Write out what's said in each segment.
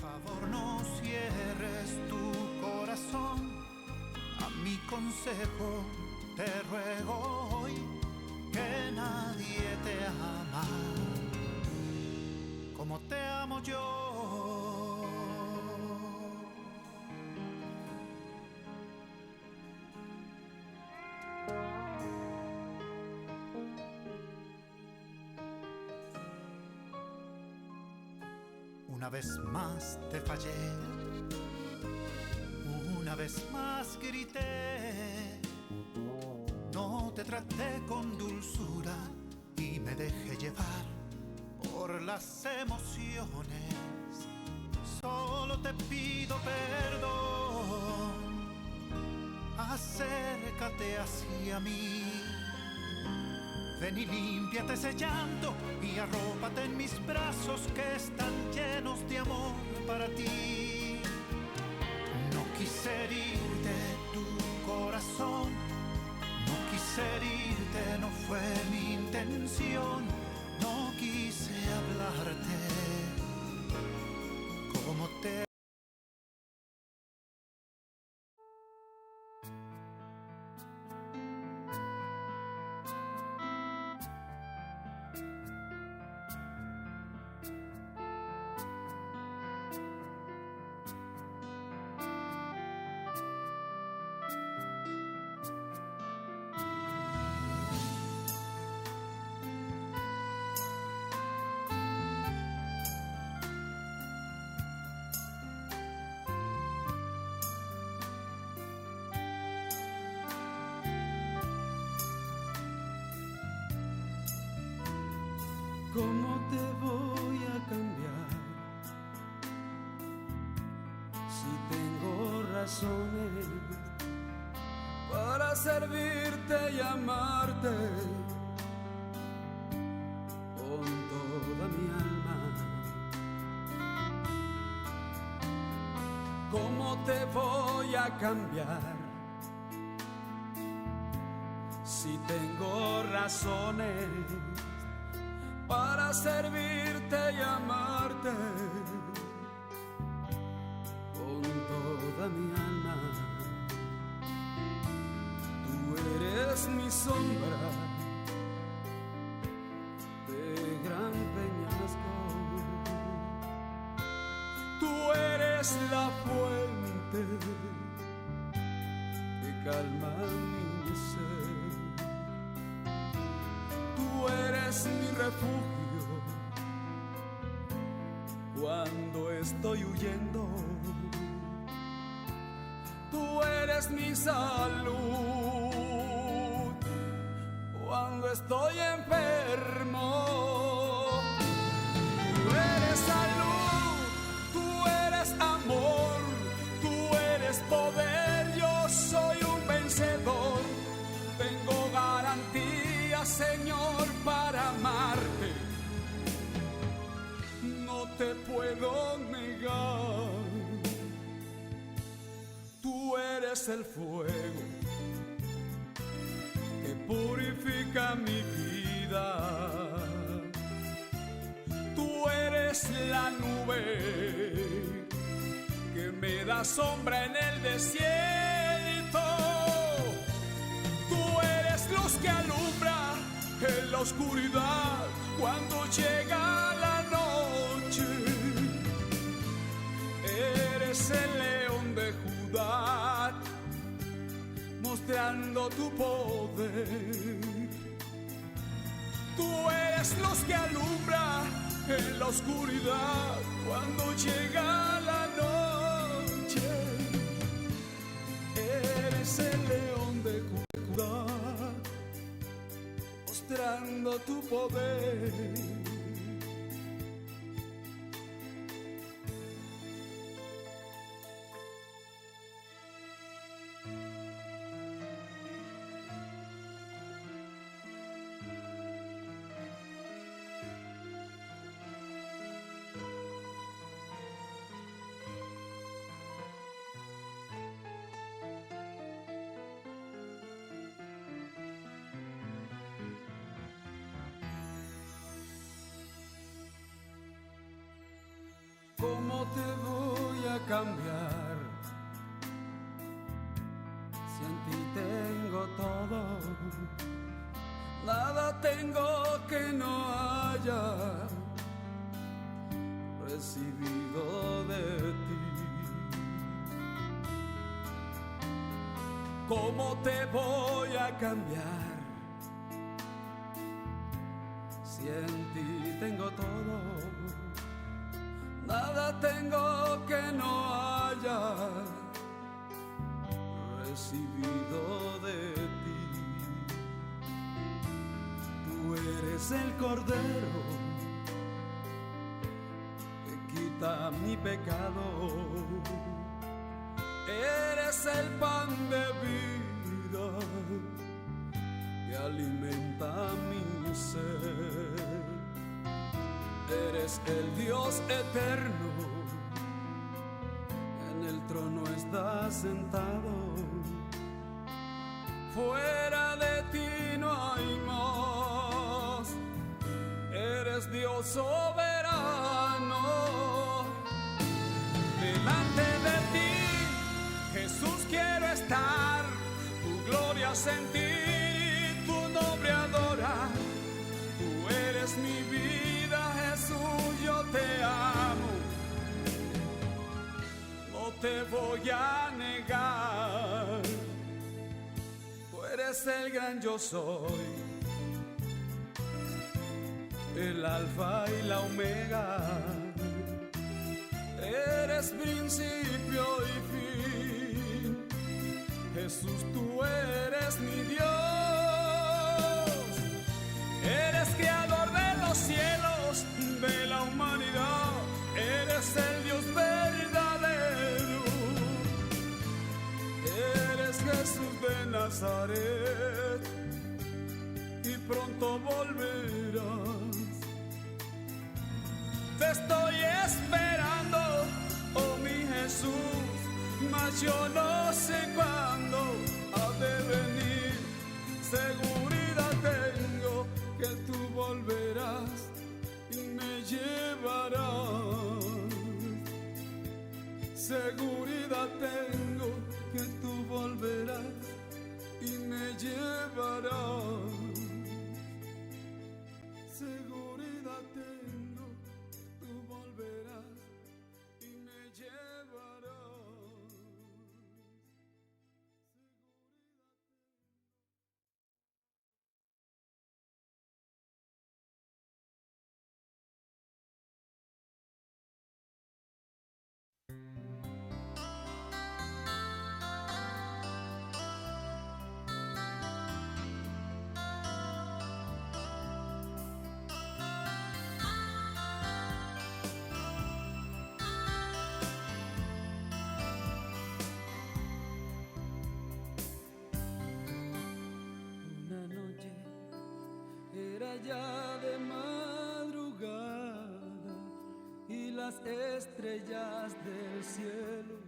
favor no cierres tu corazón a mi consejo, te ruego hoy que nadie te ama como te amo yo. Una vez más te fallé, una vez más grité, no te traté con dulzura y me dejé llevar por las emociones. Solo te pido perdón, acércate hacia mí. Ven y límpiate ese llanto y arrópate en mis brazos que están llenos de amor para ti. No quise herirte tu corazón, no quise herirte, no fue mi intención. No quise hablarte como te... ¿Cómo te voy a cambiar si tengo razones para servirte y amarte con toda mi alma? ¿Cómo te voy a cambiar si tengo razones para servirte y amarte con toda mi alma? Tú eres mi sombra de gran peñasco, tú eres la fuente que calma mi sed. Tú eres mi refugio cuando estoy huyendo. Tú eres mi salud cuando estoy enfermo. Tú eres salud, tú eres amor, tú eres poder, yo soy un vencedor. Tengo garantía, Señor, para amarte, no te puedo negar. Tú eres el fuego que purifica mi vida. Tú eres la nube que me da sombra en el desierto. Tú eres luz que alumbra en la oscuridad cuando llega la noche. Eres el león de Judá, mostrando tu poder. Tú eres luz que alumbra en la oscuridad cuando llega la noche. Eres el león de Judá, mostrando tu poder. cambiar si en ti tengo todo? Nada tengo que no haya recibido de ti. ¿Cómo te voy a cambiar si en ti tengo todo? Nada tengo que no haya recibido de ti. Tú eres el Cordero que quita mi pecado. Eres el pan de vida que alimenta mi ser. Eres el Dios eterno, en el trono estás sentado. Fuera de ti no hay más. Eres Dios soberano. Delante de ti, Jesús, quiero estar, tu gloria sentir, tu nombre adorar. Tú eres mi vida, Jesús, yo te amo. No te voy a negar. Tú eres el gran yo soy, el alfa y la omega. Eres principio y fin. Jesús, tú eres mi Dios. Eres creador de los cielos, de la humanidad. Eres el Dios verdadero. Eres Jesús de Nazaret y pronto volverás. Te estoy esperando, oh mi Jesús, mas yo no sé cuándo ha de venir. Seguridad tengo que tú volverás y me llevarás. Seguridad tengo que tú volverás y me llevarás. Seguridad tengo, tú volverás y me llevarás. Ya de madrugada y las estrellas del cielo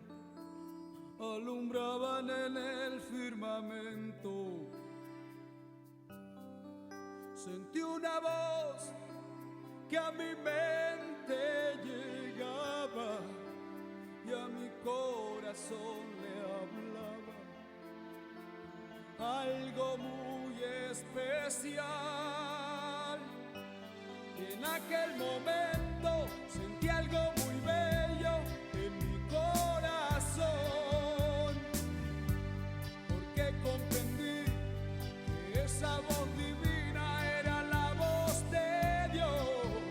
alumbraban en el firmamento. Sentí una voz que a mi mente llegaba y a mi corazón le hablaba algo muy especial. En aquel momento sentí algo muy bello en mi corazón, porque comprendí que esa voz divina era la voz de Dios,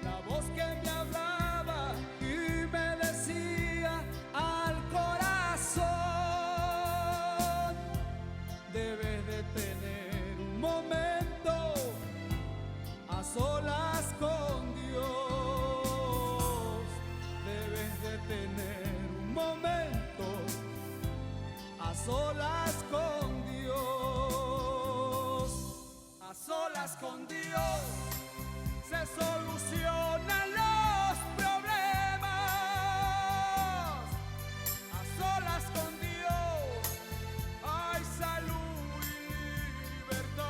la voz que me hablaba y me decía al corazón: debes de tener un momento a solas con Dios. Debes de tener un momento a solas con Dios. A solas con Dios se solucionan los problemas. A solas con Dios hay salud y libertad.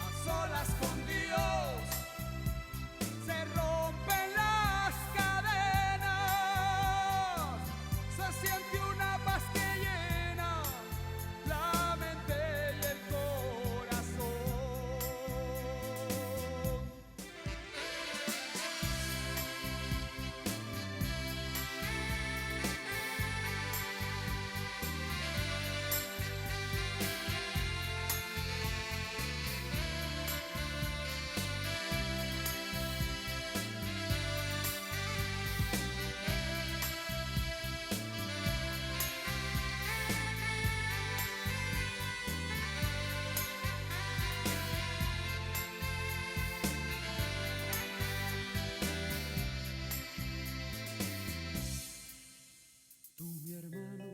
A solas con Dios se rompe siente una paz que llena la mente y el corazón. Tú, mi hermano,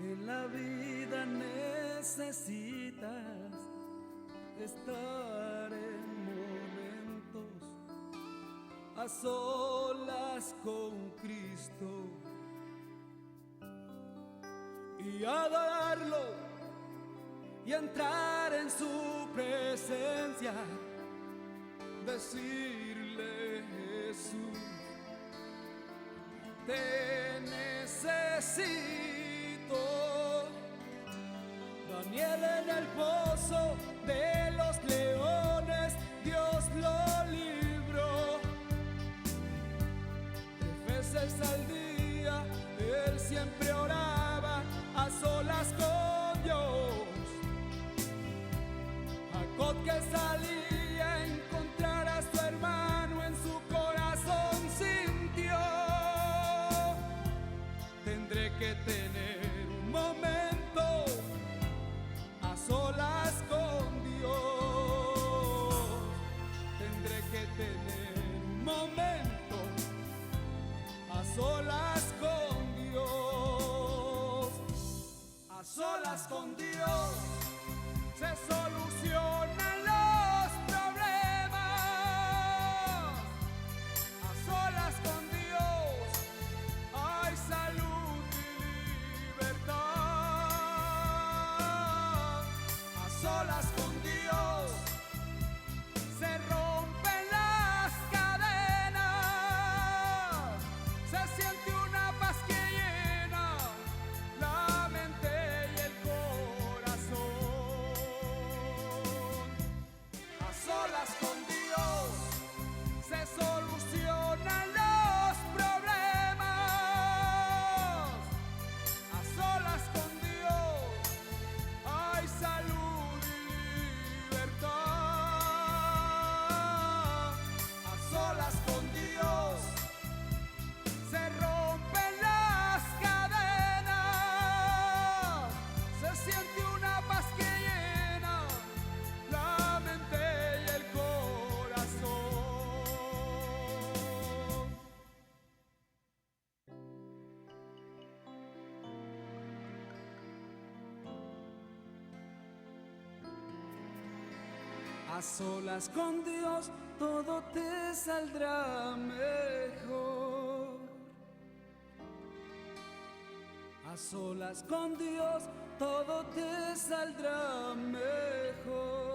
en la vida necesitas estar en momentos a solas con Cristo y adorarlo y entrar en su presencia, decirle: Jesús, te necesito. Daniel en el pozo de los leones, Dios lo libró. 3 veces al día él siempre oraba a solas con Dios. Jacob, que salía a encontrar a su hermano, en su corazón sintió: tendré que tener un momento a solas con Dios. Tendré que tener un momento a solas con Dios. A solas con Dios se solucionan los problemas. A solas con Dios hay salud y libertad. A solas con Dios se rompen las cadenas. Se siente una paz que llena la mente y el corazón. A solas con Dios se solucionan los problemas. A solas con Dios hay salud y libertad. A solas con Dios se rompen las cadenas. Se siente una paz que llena la mente y el corazón. A solas con Dios todo te saldrá mejor. A solas con Dios todo te saldrá mejor.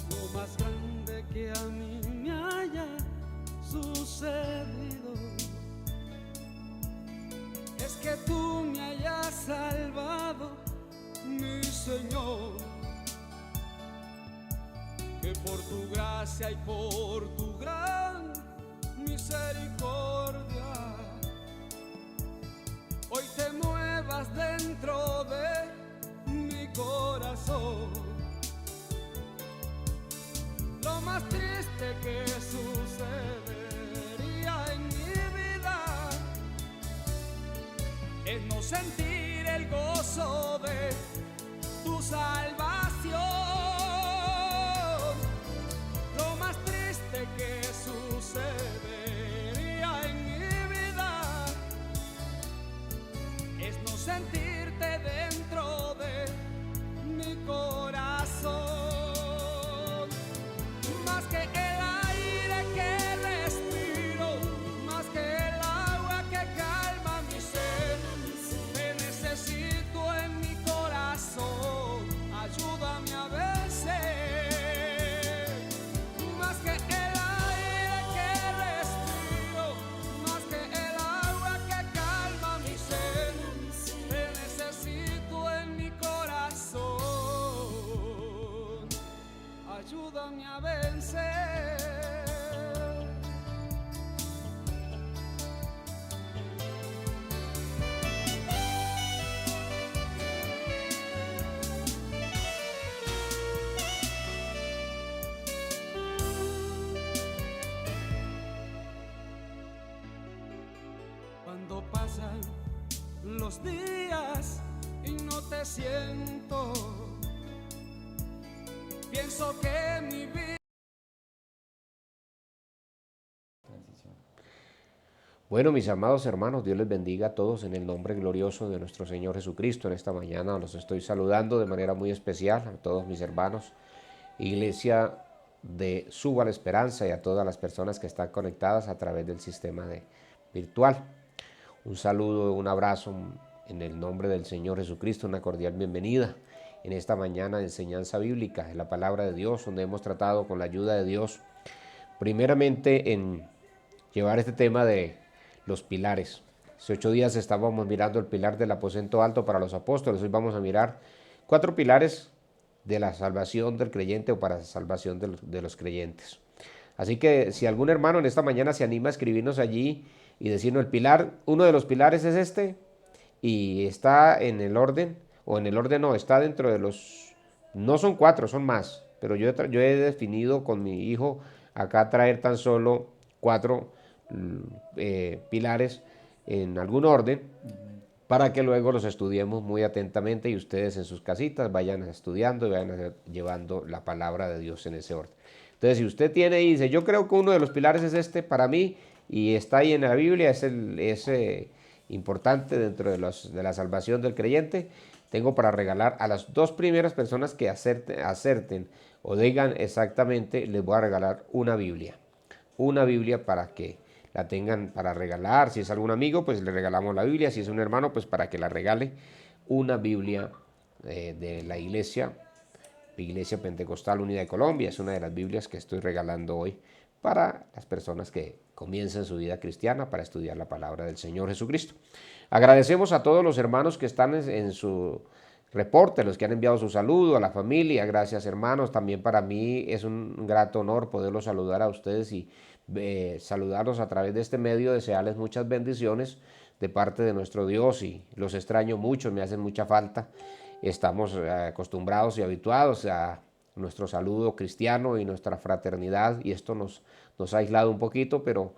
Lo más grande que a mí me haya sucedido es que tú me hayas salvado, mi Señor. Que por tu gracia y por tu gran misericordia hoy te muevas dentro de mi corazón. Lo más triste que sucedería en mi vida es no sentir el gozo de tu salvación. Lo más triste que sucedería en mi vida es no sentirte dentro de mi corazón. que el aire que respiro, más que el agua que calma mi ser. Te necesito en mi corazón, ayúdame a vencer. Más que el aire que respiro, más que el agua que calma mi ser. Te necesito en mi corazón, ayúdame a vencer. Cuando pasan los días y no te siento, pienso que mi vida. Bueno, mis amados hermanos, Dios les bendiga a todos en el nombre glorioso de nuestro Señor Jesucristo. En esta mañana los estoy saludando de manera muy especial a todos mis hermanos, Iglesia de Suba la Esperanza, y a todas las personas que están conectadas a través del sistema virtual. Un saludo, un abrazo en el nombre del Señor Jesucristo, una cordial bienvenida en esta mañana de enseñanza bíblica, en la palabra de Dios, donde hemos tratado con la ayuda de Dios, primeramente en llevar este tema de los pilares. Hace 8 días estábamos mirando el pilar del aposento alto para los apóstoles. Hoy vamos a mirar 4 pilares de la salvación del creyente o para la salvación de los creyentes. Así que si algún hermano en esta mañana se anima a escribirnos allí y decirnos uno de los pilares es este, y está en el orden, o en el orden no, está dentro de los, no son 4, son más, pero yo he definido con mi hijo acá traer tan solo 4 pilares en algún orden, para que luego los estudiemos muy atentamente y ustedes en sus casitas vayan estudiando y vayan llevando la palabra de Dios en ese orden. Entonces, si usted tiene y dice, yo creo que uno de los pilares es este para mí, y está ahí en la Biblia, es importante dentro de la salvación del creyente, tengo para regalar a las 2 primeras personas que acerten o digan exactamente, les voy a regalar una Biblia para que la tengan para regalar. Si es algún amigo, pues le regalamos la Biblia. Si es un hermano, pues para que la regale una Biblia de la Iglesia Pentecostal Unida de Colombia. Es una de las Biblias que estoy regalando hoy para las personas que comiencen su vida cristiana para estudiar la palabra del Señor Jesucristo. Agradecemos a todos los hermanos que están en su reporte, los que han enviado su saludo, a la familia. Gracias, hermanos. También para mí es un grato honor poderlos saludar a ustedes y saludarlos a través de este medio, desearles muchas bendiciones de parte de nuestro Dios, y los extraño mucho, me hacen mucha falta. Estamos acostumbrados y habituados a nuestro saludo cristiano y nuestra fraternidad, y esto nos ha aislado un poquito, pero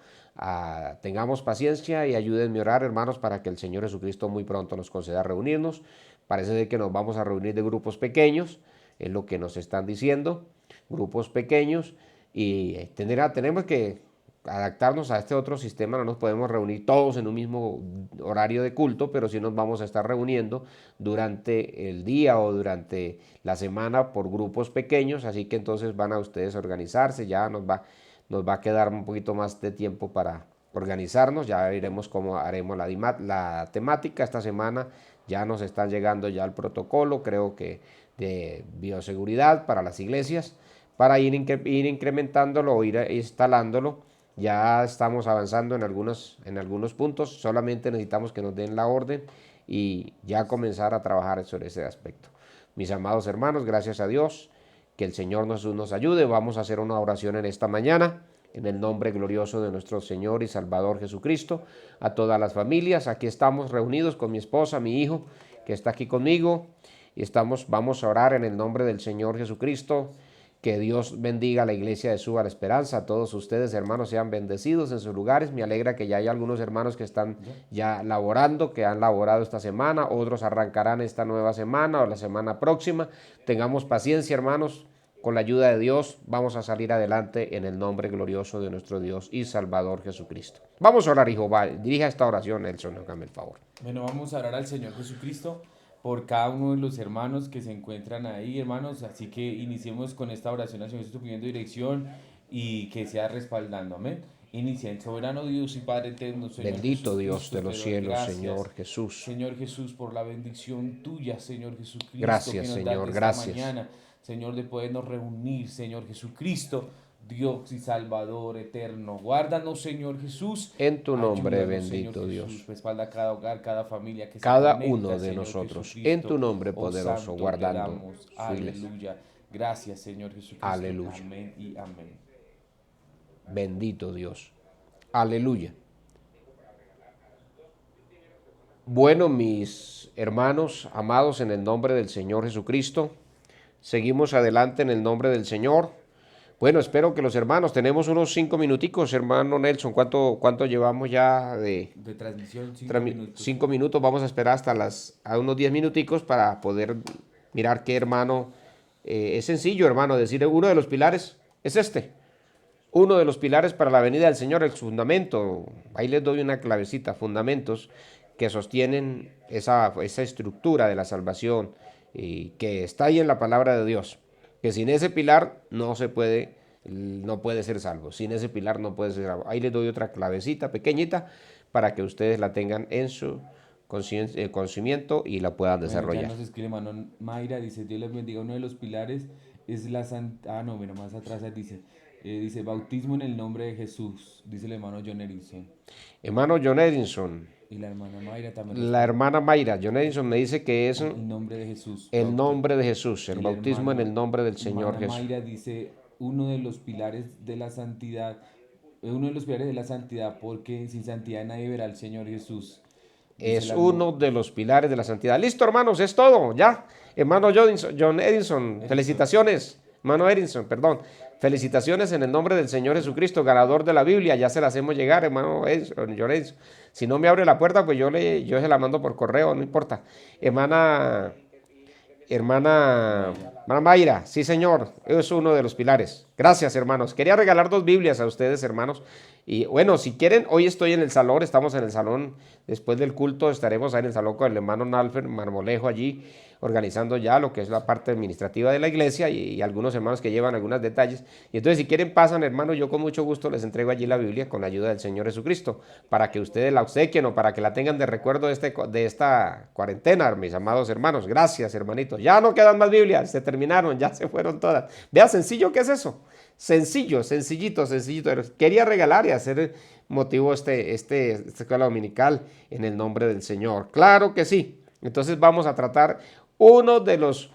tengamos paciencia y ayúdenme a orar, hermanos, para que el Señor Jesucristo muy pronto nos conceda reunirnos. Parece ser que nos vamos a reunir de grupos pequeños, es lo que nos están diciendo, grupos pequeños, y tenemos que adaptarnos a este otro sistema. No nos podemos reunir todos en un mismo horario de culto, pero sí nos vamos a estar reuniendo durante el día o durante la semana por grupos pequeños, así que entonces van a ustedes a organizarse, ya nos va a quedar un poquito más de tiempo para organizarnos, ya veremos cómo haremos la temática. Esta semana ya nos están llegando ya el protocolo, creo que de bioseguridad para las iglesias, para ir incrementándolo o ir instalándolo. Ya estamos avanzando en algunos puntos, solamente necesitamos que nos den la orden y ya comenzar a trabajar sobre ese aspecto. Mis amados hermanos, gracias a Dios, que el Señor nos ayude. Vamos a hacer una oración en esta mañana, en el nombre glorioso de nuestro Señor y Salvador Jesucristo. A todas las familias, aquí estamos reunidos con mi esposa, mi hijo, que está aquí conmigo, y vamos a orar en el nombre del Señor Jesucristo. Que Dios bendiga a la iglesia de Suba la Esperanza. A todos ustedes, hermanos, sean bendecidos en sus lugares. Me alegra que ya hay algunos hermanos que están ya laborando, que han laborado esta semana. Otros arrancarán esta nueva semana o la semana próxima. Tengamos paciencia, hermanos. Con la ayuda de Dios vamos a salir adelante en el nombre glorioso de nuestro Dios y Salvador Jesucristo. Vamos a orar, hijo. Dirija esta oración, Nelson, hágame el favor. Bueno, vamos a orar al Señor Jesucristo. por cada uno de los hermanos que se encuentran ahí, hermanos. Así que iniciemos con esta oración al Señor Jesús pidiendo dirección y que sea respaldando. Amén. Inicia en soberano Dios y Padre eterno, Señor Bendito Dios Jesucristo, de los te doy cielos, gracias, Señor Jesús. Señor Jesús, por la bendición tuya, Señor Jesucristo, Gracias, que nos das Señor, esta gracias. mañana, Señor, de podernos reunir, Señor Jesucristo, Dios y Salvador eterno. Guárdanos, Señor Jesús. En tu nombre, Ayúdanos, bendito Señor Dios. Jesús. Respalda cada hogar, cada familia que Cada se conecta, uno de Señor nosotros, Jesucristo. en tu nombre Oh, poderoso, Santo, te guardando damos. su iglesia. Aleluya. Gracias, Señor Jesucristo. Aleluya. Amén y amén. Bendito Dios. Aleluya. Bueno, mis hermanos amados, en el nombre del Señor Jesucristo, seguimos adelante en el nombre del Señor. Bueno, espero que los hermanos, tenemos unos 5 minuticos, hermano Nelson, ¿cuánto llevamos ya de transmisión? 5 minutos. 5 minutos, vamos a esperar a unos 10 minuticos para poder mirar qué hermano. Es sencillo, hermano, decir uno de los pilares es este. Uno de los pilares para la venida del Señor, el fundamento. Ahí les doy una clavecita, fundamentos que sostienen esa estructura de la salvación que está ahí en la palabra de Dios. Que sin ese pilar no puede ser salvo. Sin ese pilar no puede ser salvo. Ahí les doy otra clavecita pequeñita para que ustedes la tengan en su conocimiento y la puedan desarrollar. Ya nos escribe hermano Mayra, dice, Dios les bendiga. Uno de los pilares es la santa... Ah, no, mira, más atrás dice, bautismo en el nombre de Jesús, dice el hermano John Edison. Hermano John Edison. Y la hermana Mayra también. La hermana Mayra, John Edison me dice que es el nombre de Jesús. El nombre de Jesús, el bautismo en el nombre del Señor Jesús. Mayra dice, uno de los pilares de la santidad, porque sin santidad nadie verá al Señor Jesús. Es uno de los pilares de la santidad. Listo, hermanos, es todo, ya. Hermano John Edison, felicitaciones. Hermano Edison, perdón. Felicitaciones en el nombre del Señor Jesucristo, ganador de la Biblia. Ya se la hacemos llegar, hermano John Edison. Si no me abre la puerta, pues yo se la mando por correo, no importa. Hermana Mayra, sí, señor, es uno de los pilares. Gracias, hermanos. Quería regalar 2 Biblias a ustedes, hermanos. Y bueno, si quieren, hoy estoy en el salón, estamos en el salón, después del culto estaremos ahí en el salón con el hermano Nalfer Marmolejo allí, organizando ya lo que es la parte administrativa de la iglesia y algunos hermanos que llevan algunos detalles. Y entonces, si quieren, pasan, hermanos, yo con mucho gusto les entrego allí la Biblia con la ayuda del Señor Jesucristo, para que ustedes la obsequien o para que la tengan de recuerdo de esta cuarentena, mis amados hermanos. Gracias, hermanitos. Ya no quedan más Biblias, se terminaron, ya se fueron todas. Vea, sencillo, ¿qué es eso? Sencillo, sencillito. Quería regalar y hacer motivo esta escuela dominical en el nombre del Señor. Claro que sí. Entonces vamos a tratar uno de los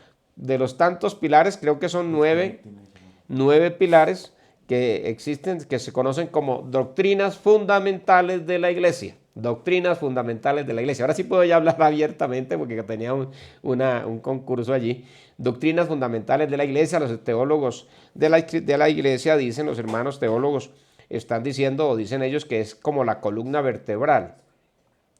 tantos pilares, creo que son 9 pilares que existen, que se conocen como doctrinas fundamentales de la iglesia. Doctrinas fundamentales de la iglesia. Ahora sí puedo ya hablar abiertamente porque tenía un concurso allí. Doctrinas fundamentales de la iglesia. Los teólogos de la iglesia dicen, los hermanos teólogos están diciendo, o dicen ellos, que es como la columna vertebral.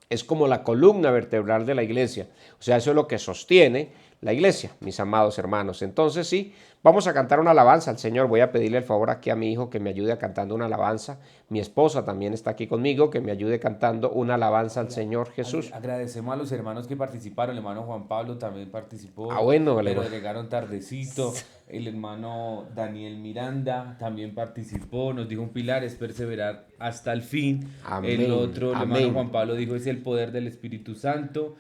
Es como la columna vertebral de la iglesia. O sea, eso es lo que sostiene la iglesia, mis amados hermanos. Entonces sí, vamos a cantar una alabanza al Señor. Voy a pedirle el favor aquí a mi hijo que me ayude cantando una alabanza. Mi esposa también está aquí conmigo, que me ayude cantando una alabanza al Señor Jesús. Agradecemos a los hermanos que participaron. El hermano Juan Pablo también participó. Bueno, pero llegaron tardecito. El hermano Daniel Miranda también participó. Nos dijo un pilar es perseverar hasta el fin. Amén. El otro, el Amén. hermano Juan Pablo dijo es el poder del Espíritu Santo.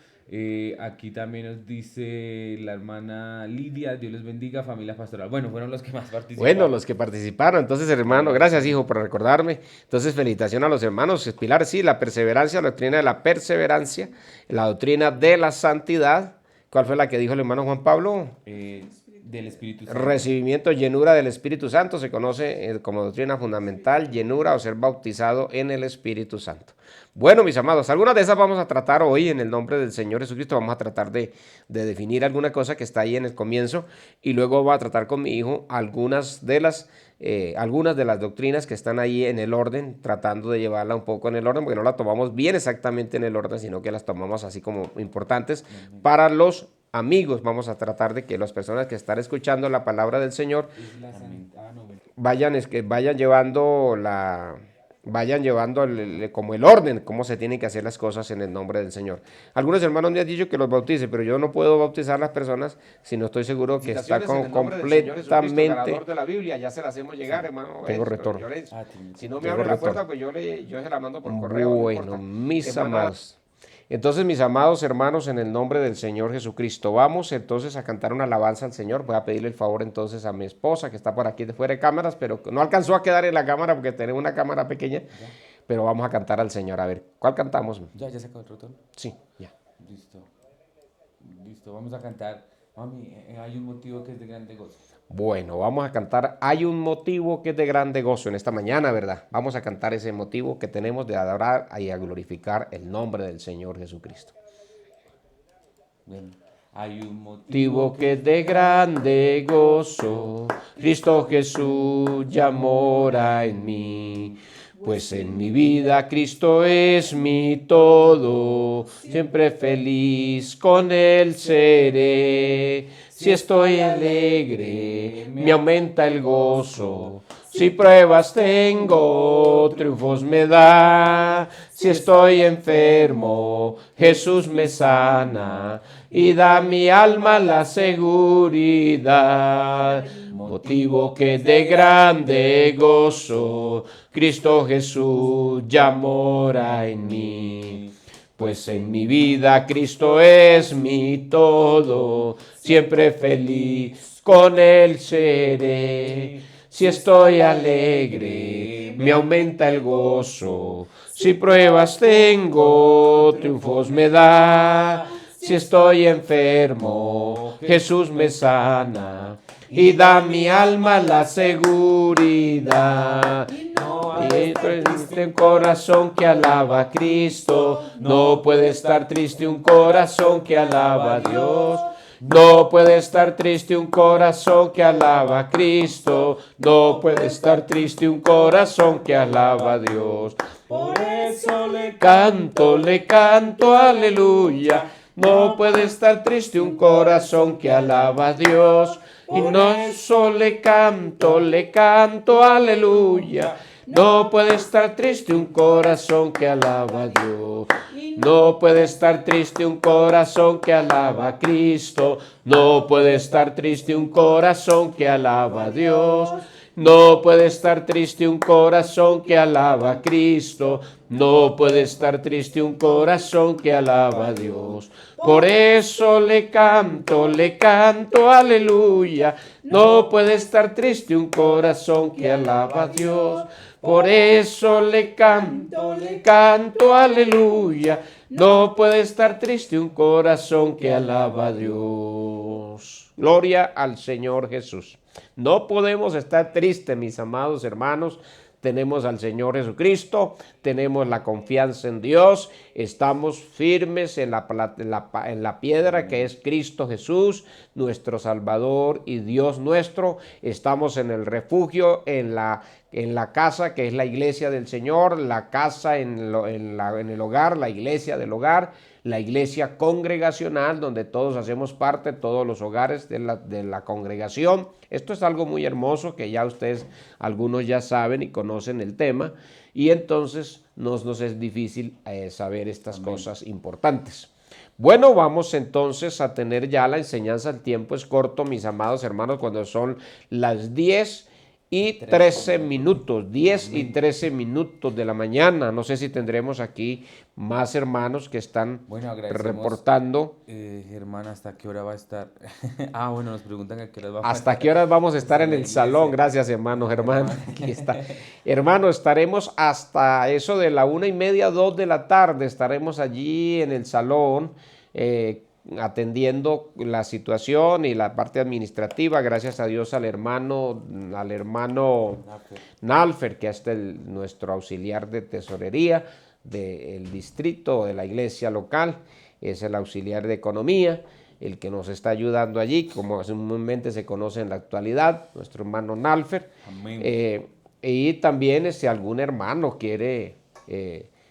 Aquí también nos dice la hermana Lidia, Dios les bendiga, familia pastoral. Bueno, fueron los que más participaron. Bueno, los que participaron. Entonces, hermano, gracias, hijo, por recordarme. Entonces, felicitación a los hermanos. Pilar, sí, la perseverancia, la doctrina de la perseverancia, la doctrina de la santidad. ¿Cuál fue la que dijo el hermano Juan Pablo? Del Espíritu Santo. Recibimiento, llenura del Espíritu Santo, se conoce como doctrina fundamental, llenura o ser bautizado en el Espíritu Santo. Bueno, mis amados, algunas de esas vamos a tratar hoy en el nombre del Señor Jesucristo. Vamos a tratar de definir alguna cosa que está ahí en el comienzo y luego voy a tratar con mi hijo algunas de las doctrinas que están ahí en el orden, tratando de llevarla un poco en el orden, porque no la tomamos bien exactamente en el orden, sino que las tomamos así como importantes para los amigos. Vamos a tratar de que las personas que están escuchando la palabra del Señor vayan llevando vayan llevando como el orden, cómo se tienen que hacer las cosas en el nombre del Señor. Algunos hermanos me han dicho que los bautice, pero yo no puedo bautizar a las personas si no estoy seguro que está completamente... ganador de la Biblia, ya se las hacemos llegar, hermano. Tengo retorno. Llorencio. Si no me Tengo abre la retorno. puerta, pues yo se la mando por correo. no Bueno, importa. mis Hermana, amados. Entonces, mis amados hermanos, en el nombre del Señor Jesucristo, vamos entonces a cantar una alabanza al Señor. Voy a pedirle el favor entonces a mi esposa, que está por aquí de fuera de cámaras, pero no alcanzó a quedar en la cámara porque tenemos una cámara pequeña. Pero vamos a cantar al Señor. A ver, ¿cuál cantamos? Ya se acabó el retorno. Sí, ya. Listo, vamos a cantar. Mami, hay un motivo que es de grande gozo. Bueno, vamos a cantar. Hay un motivo que es de grande gozo en esta mañana, ¿verdad? Vamos a cantar ese motivo que tenemos de adorar y a glorificar el nombre del Señor Jesucristo. Bueno, hay un Motivo que es de grande gozo, Cristo Jesús ya mora en mí. Pues en mi vida Cristo es mi todo, siempre feliz con Él seré. Si estoy alegre, me aumenta el gozo. Si pruebas tengo, triunfos me da. Si estoy enfermo, Jesús me sana y da a mi alma la seguridad. Motivo que de grande gozo, Cristo Jesús ya mora en mí. Pues en mi vida Cristo es mi todo, siempre feliz con Él seré. Si estoy alegre, me aumenta el gozo. Si pruebas tengo, triunfos me da. Si estoy enfermo, Jesús me sana y da a mi alma la seguridad. Y triste un corazón que alaba a Cristo, no puede estar triste un corazón que alaba a Dios. No puede estar triste un corazón que alaba a Cristo, no puede estar triste un corazón que alaba a Dios. Por eso le canto, aleluya. No puede estar triste un corazón que alaba a Dios. Y no eso le canto, aleluya. No puede estar triste un corazón que alaba a Dios. No puede estar triste un corazón que alaba a Cristo. No puede estar triste un corazón que alaba a Dios. No puede estar triste un corazón que alaba a Cristo. No puede estar triste un corazón que alaba a Dios. Por eso le canto, aleluya. No puede estar triste un corazón que alaba a Dios. Por eso le canto, aleluya. No puede estar triste un corazón que alaba a Dios. Gloria al Señor Jesús. No podemos estar tristes, mis amados hermanos. Tenemos al Señor Jesucristo, tenemos la confianza en Dios, estamos firmes en la piedra que es Cristo Jesús, nuestro Salvador y Dios nuestro. Estamos en el refugio, en la casa que es la iglesia del Señor, la casa en el hogar, la iglesia del hogar, la iglesia congregacional donde todos hacemos parte, todos los hogares de la congregación. Esto es algo muy hermoso que ya ustedes, algunos ya saben y conocen el tema, y entonces no nos es difícil saber estas cosas importantes. Bueno, vamos entonces a tener ya la enseñanza. El tiempo es corto, mis amados hermanos, cuando son las 10 y 13 minutos, 10 y 13 minutos de la mañana. No sé si tendremos aquí más hermanos que están reportando. Germán, ¿hasta qué hora va a estar? Bueno, nos preguntan a qué hora va a estar. ¿Hasta qué horas vamos a estar en el salón? Gracias, hermano Germán. Aquí está. Hermano, estaremos hasta eso de la 1:30, 2 de la tarde. Estaremos allí en el salón, atendiendo la situación y la parte administrativa, gracias a Dios al hermano Nalfer, que es nuestro auxiliar de tesorería del distrito, de la iglesia local, es el auxiliar de economía, el que nos está ayudando allí, como comúnmente se conoce en la actualidad, nuestro hermano Nalfer. Y también si algún hermano quiere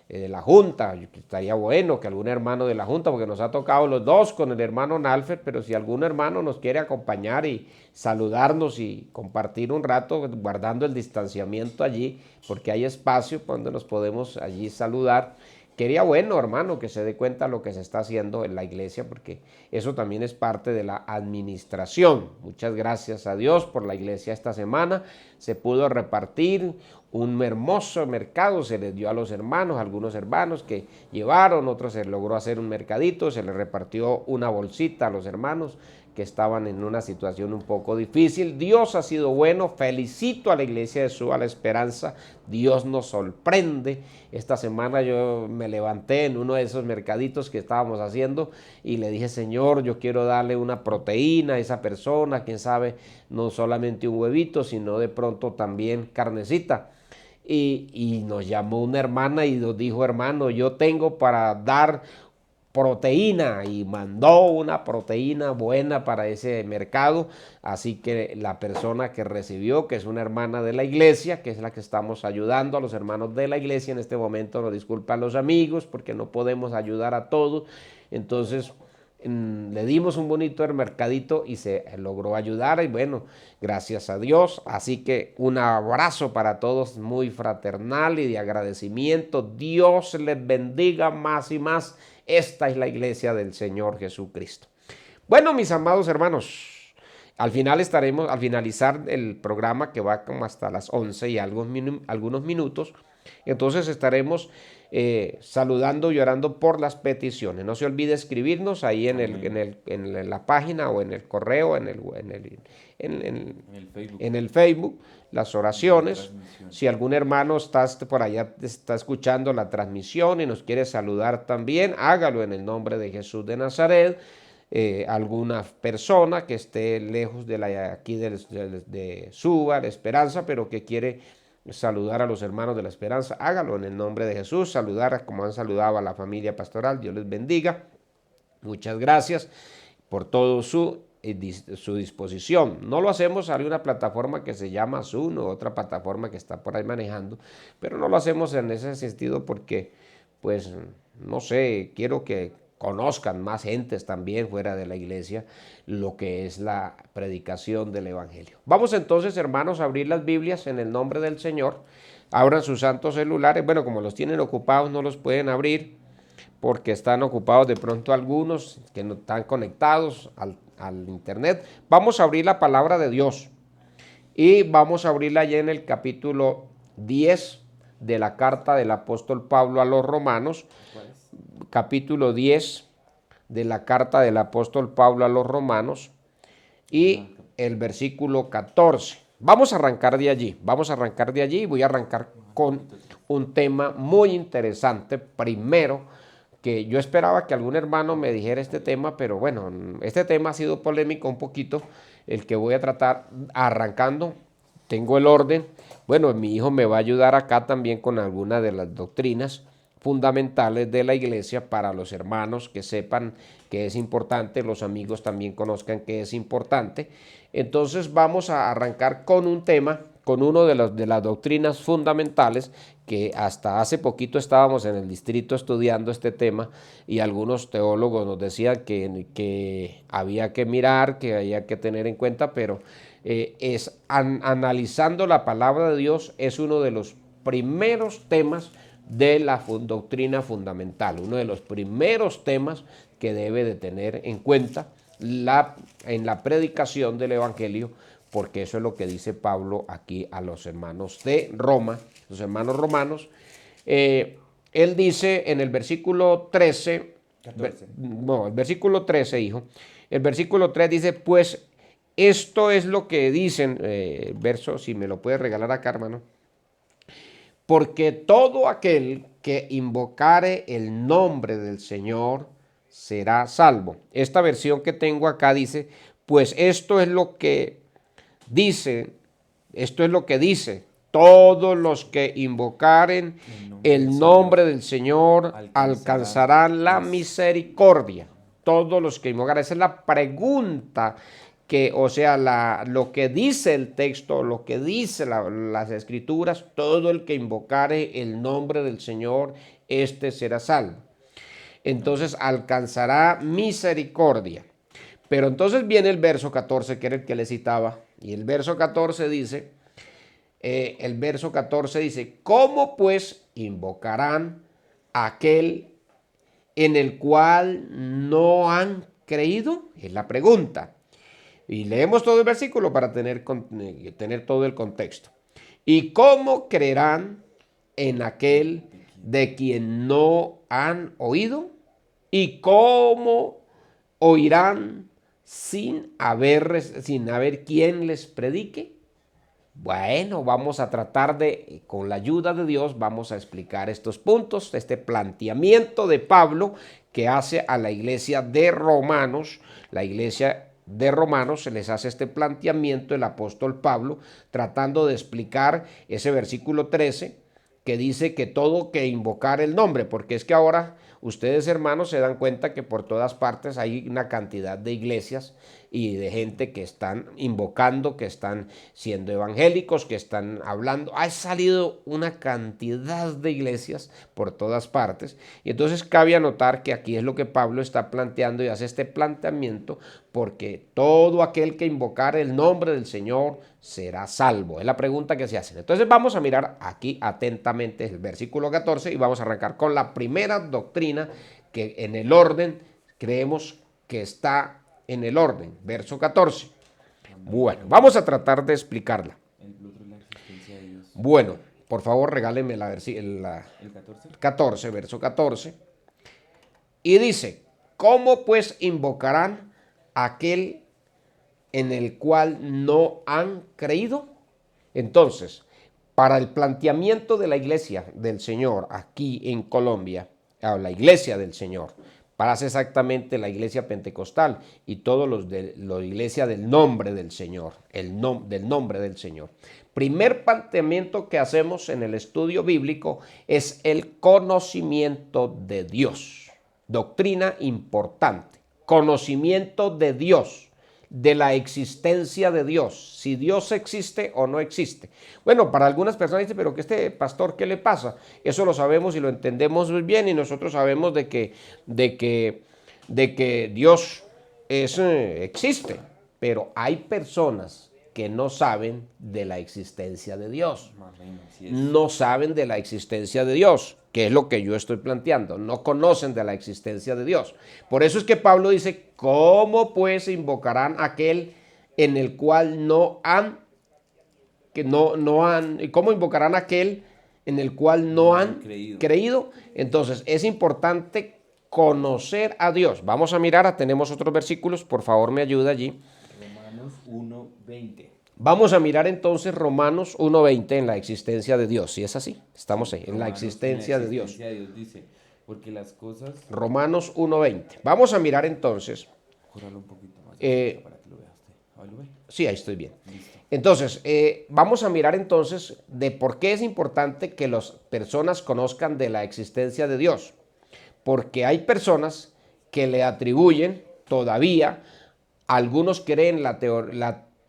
de la Junta. Estaría bueno que algún hermano de la Junta, porque nos ha tocado los dos con el hermano Nalfer, pero si algún hermano nos quiere acompañar y saludarnos y compartir un rato, guardando el distanciamiento allí, porque hay espacio donde nos podemos allí saludar. Quería bueno, hermano, que se dé cuenta lo que se está haciendo en la iglesia, porque eso también es parte de la administración. Muchas gracias a Dios por la iglesia esta semana. Se pudo repartir un hermoso mercado, se les dio a los hermanos, algunos hermanos que llevaron, otros se logró hacer un mercadito, se les repartió una bolsita a los hermanos que estaban en una situación un poco difícil. Dios ha sido bueno, felicito a la iglesia de Suba la Esperanza, Dios nos sorprende. Esta semana yo me levanté en uno de esos mercaditos que estábamos haciendo y le dije, Señor, yo quiero darle una proteína a esa persona, quién sabe, no solamente un huevito, sino de pronto también carnecita. Y nos llamó una hermana y nos dijo, hermano, yo tengo para dar proteína, y mandó una proteína buena para ese mercado. Así que la persona que recibió, que es una hermana de la iglesia, que es la que estamos ayudando a los hermanos de la iglesia en este momento, nos disculpan los amigos porque no podemos ayudar a todos, entonces le dimos un bonito mercadito y se logró ayudar, y bueno, gracias a Dios. Así que un abrazo para todos muy fraternal y de agradecimiento. Dios les bendiga más y más. Esta es la iglesia del Señor Jesucristo. Bueno, mis amados hermanos, al finalizar el programa, que va como hasta las 11 y algunos minutos, entonces estaremos saludando y orando por las peticiones. No se olvide escribirnos ahí en la página o en el correo, en el Facebook, las oraciones. Si algún hermano está por allá, está escuchando la transmisión y nos quiere saludar también, hágalo en el nombre de Jesús de Nazaret. Alguna persona que esté lejos de Suba, la Esperanza, pero que quiere saludar a los hermanos de la Esperanza, hágalo en el nombre de Jesús. Saludar como han saludado a la familia pastoral. Dios les bendiga. Muchas gracias por todo su disposición. No lo hacemos, hay una plataforma que se llama Zoom o otra plataforma que está por ahí manejando, pero no lo hacemos en ese sentido porque, pues, no sé, quiero que conozcan más gentes también fuera de la iglesia lo que es la predicación del evangelio. Vamos entonces, hermanos, a abrir las Biblias en el nombre del Señor. Abran sus santos celulares. Bueno, como los tienen ocupados, no los pueden abrir porque están ocupados de pronto algunos que no están conectados al internet. Vamos a abrir la palabra de Dios y vamos a abrirla ya en el capítulo 10 de la carta del apóstol Pablo a los romanos. Capítulo 10 de la carta del apóstol Pablo a los romanos y el versículo 14. Vamos a arrancar de allí, y voy a arrancar con un tema muy interesante. Primero, que yo esperaba que algún hermano me dijera este tema, pero bueno, este tema ha sido polémico un poquito, el que voy a tratar arrancando. Tengo el orden. Bueno, mi hijo me va a ayudar acá también con alguna de las doctrinas fundamentales de la iglesia para los hermanos que sepan que es importante, los amigos también conozcan que es importante. Entonces vamos a arrancar con un tema, con uno de las doctrinas fundamentales que hasta hace poquito estábamos en el distrito estudiando este tema y algunos teólogos nos decían que había que mirar, que había que tener en cuenta, pero analizando la palabra de Dios es uno de los primeros temas de la doctrina fundamental, uno de los primeros temas que debe de tener en cuenta en la predicación del evangelio, porque eso es lo que dice Pablo aquí a los hermanos de Roma, los hermanos romanos. Él dice en el versículo 13, el versículo 13, hijo, el versículo 3 dice, pues esto es lo que dicen, verso, si me lo puedes regalar acá, hermano. Porque todo aquel que invocare el nombre del Señor será salvo. Esta versión que tengo acá dice, pues esto es lo que dice, todos los que invocaren el nombre del Señor alcanzarán la misericordia. Todos los que invocaren, esa es la pregunta que, o sea, lo que dice el texto, lo que dice las escrituras, todo el que invocare el nombre del Señor, este será salvo. Entonces alcanzará misericordia. Pero entonces viene el verso 14, que era el que le citaba, y el verso 14 dice, ¿cómo pues invocarán a aquel en el cual no han creído? Es la pregunta. Y leemos todo el versículo para tener todo el contexto. ¿Y cómo creerán en aquel de quien no han oído? ¿Y cómo oirán sin haber quien les predique? Bueno, vamos a tratar de, con la ayuda de Dios, vamos a explicar estos puntos, este planteamiento de Pablo que hace a la iglesia de Romanos. La iglesia de Romanos se les hace este planteamiento el apóstol Pablo, tratando de explicar ese versículo 13 que dice que todo que invocar el nombre, porque es que ahora ustedes, hermanos, se dan cuenta que por todas partes hay una cantidad de iglesias y de gente que están invocando, que están siendo evangélicos, que están hablando. Ha salido una cantidad de iglesias por todas partes. Y entonces cabe anotar que aquí es lo que Pablo está planteando y hace este planteamiento, porque todo aquel que invocar el nombre del Señor será salvo. Es la pregunta que se hace. Entonces vamos a mirar aquí atentamente el versículo 14 y vamos a arrancar con la primera doctrina que en el orden creemos que está en el orden. Verso 14. Bueno, vamos a tratar de explicarla. Bueno, por favor regáleme el 14, verso 14. Y dice, ¿cómo pues invocarán a aquel en el cual no han creído? Entonces, para el planteamiento de la iglesia del Señor aquí en Colombia, la iglesia del Señor, para hacer exactamente la iglesia pentecostal y todos los de la iglesia del nombre del Señor, del nombre del Señor. Primer planteamiento que hacemos en el estudio bíblico es el conocimiento de Dios. Doctrina importante, conocimiento de Dios, de la existencia de Dios, si Dios existe o no existe. Bueno, para algunas personas dicen, pero que este pastor, ¿qué le pasa? Eso lo sabemos y lo entendemos muy bien, y nosotros sabemos de que Dios existe, pero hay personas que no saben de la existencia de Dios. No saben de la existencia de Dios, que es lo que yo estoy planteando. No conocen de la existencia de Dios. Por eso es que Pablo dice, ¿cómo pues invocarán a aquel en el cual no han, cómo invocarán a aquel en el cual no han creído? Entonces es importante conocer a Dios. Vamos a mirar, tenemos otros versículos, por favor me ayuda allí. Romanos 1:20. Vamos a mirar entonces Romanos 1:20 en la existencia de Dios. ¿Sí es así? Estamos ahí, en la existencia de Dios. Dice, porque las cosas... Romanos 1:20. Vamos a mirar entonces... Córralo un poquito más para que lo vea usted. ¿Ahí lo ve? Sí, ahí estoy bien. Listo. Entonces, vamos a mirar entonces de por qué es importante que las personas conozcan de la existencia de Dios. Porque hay personas que le atribuyen todavía, algunos creen la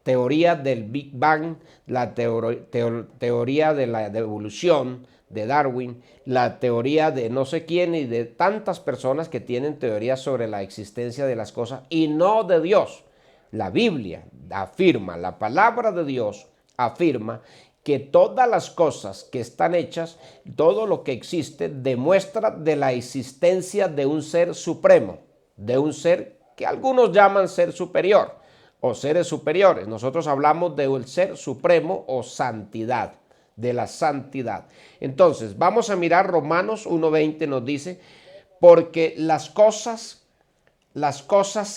teoría del Big Bang, la teoría de la evolución de Darwin, la teoría de no sé quién y de tantas personas que tienen teorías sobre la existencia de las cosas y no de Dios. La Biblia afirma, la palabra de Dios afirma que todas las cosas que están hechas, todo lo que existe, demuestra de la existencia de un ser supremo, de un ser que algunos llaman ser superior o seres superiores. Nosotros hablamos del ser supremo o santidad, de la santidad. Entonces, vamos a mirar Romanos 1:20, nos dice, porque las cosas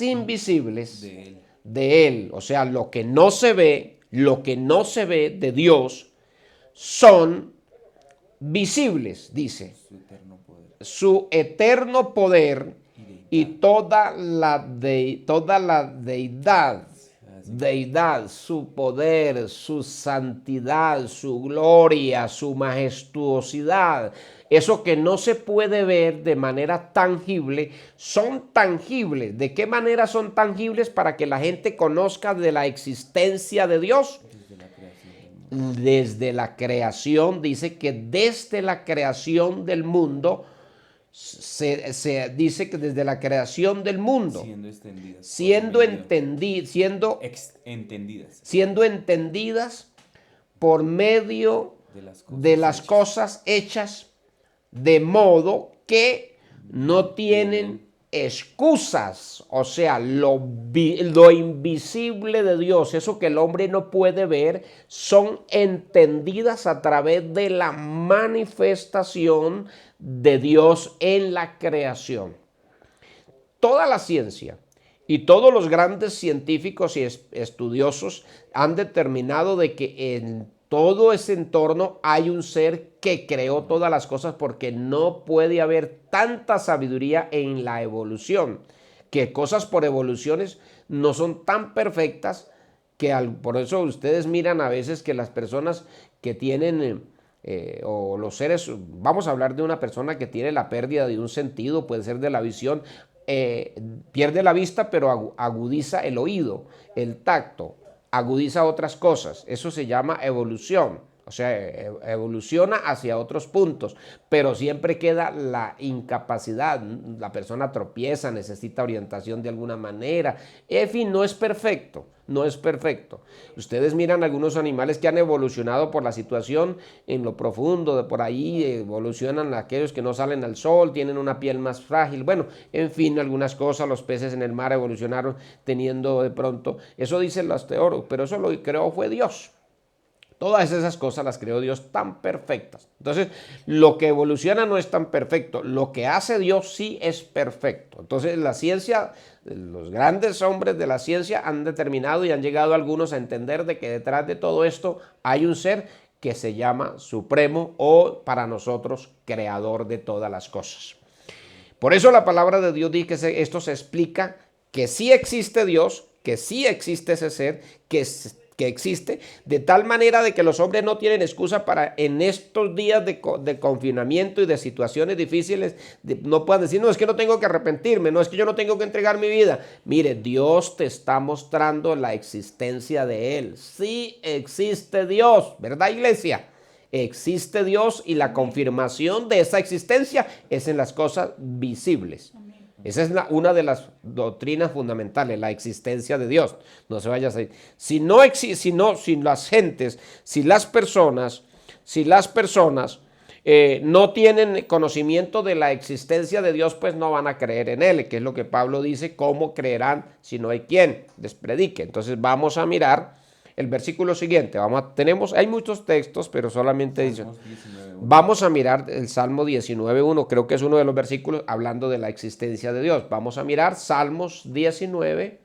invisibles de él, o sea, lo que no se ve de Dios, son visibles, dice, su eterno poder y toda la deidad deidad, su poder, su santidad, su gloria, su majestuosidad. Eso que no se puede ver de manera tangible, son tangibles. ¿De qué manera son tangibles? Para que la gente conozca de la existencia de Dios. Desde la creación, dice que desde la creación del mundo, se dice que desde la creación del mundo, siendo entendidas por medio de las cosas hechas, de modo que no tienen excusas. O sea, lo invisible de Dios, eso que el hombre no puede ver, son entendidas a través de la manifestación de Dios en la creación. Toda la ciencia y todos los grandes científicos y estudiosos han determinado de que en todo ese entorno hay un ser que creó todas las cosas, porque no puede haber tanta sabiduría en la evolución, que cosas por evoluciones no son tan perfectas que por eso ustedes miran a veces que las personas que tienen o los seres, vamos a hablar de una persona que tiene la pérdida de un sentido, puede ser de la visión, pierde la vista pero agudiza el oído, el tacto, agudiza otras cosas. Eso se llama evolución. O sea, evoluciona hacia otros puntos, pero siempre queda la incapacidad. La persona tropieza, necesita orientación de alguna manera. En fin, no es perfecto, no es perfecto. Ustedes miran algunos animales que han evolucionado por la situación en lo profundo, de por ahí evolucionan aquellos que no salen al sol, tienen una piel más frágil. Bueno, en fin, algunas cosas, los peces en el mar evolucionaron teniendo de pronto, eso dicen los teólogos, pero eso lo creó fue Dios. Todas esas cosas las creó Dios tan perfectas. Entonces, lo que evoluciona no es tan perfecto. Lo que hace Dios sí es perfecto. Entonces, la ciencia, los grandes hombres de la ciencia han determinado y han llegado algunos a entender de que detrás de todo esto hay un ser que se llama Supremo, o para nosotros, Creador de todas las cosas. Por eso la palabra de Dios dice que esto se explica que sí existe Dios, que sí existe ese ser, que existe, de tal manera de que los hombres no tienen excusa para en estos días de confinamiento y de situaciones difíciles, no puedan decir, no, es que no tengo que arrepentirme, no, es que yo no tengo que entregar mi vida. Mire, Dios te está mostrando la existencia de Él. Sí existe Dios, ¿verdad, iglesia? Existe Dios, y la confirmación de esa existencia es en las cosas visibles. Esa es una de las doctrinas fundamentales, la existencia de Dios. No se vaya a decir. Si las gentes, si las personas no tienen conocimiento de la existencia de Dios, pues no van a creer en Él, que es lo que Pablo dice, ¿cómo creerán si no hay quien les predique? Entonces vamos a mirar el versículo siguiente. Hay muchos textos, pero solamente dice. Vamos a mirar el Salmo 19:1, creo que es uno de los versículos hablando de la existencia de Dios. Vamos a mirar Salmos 19,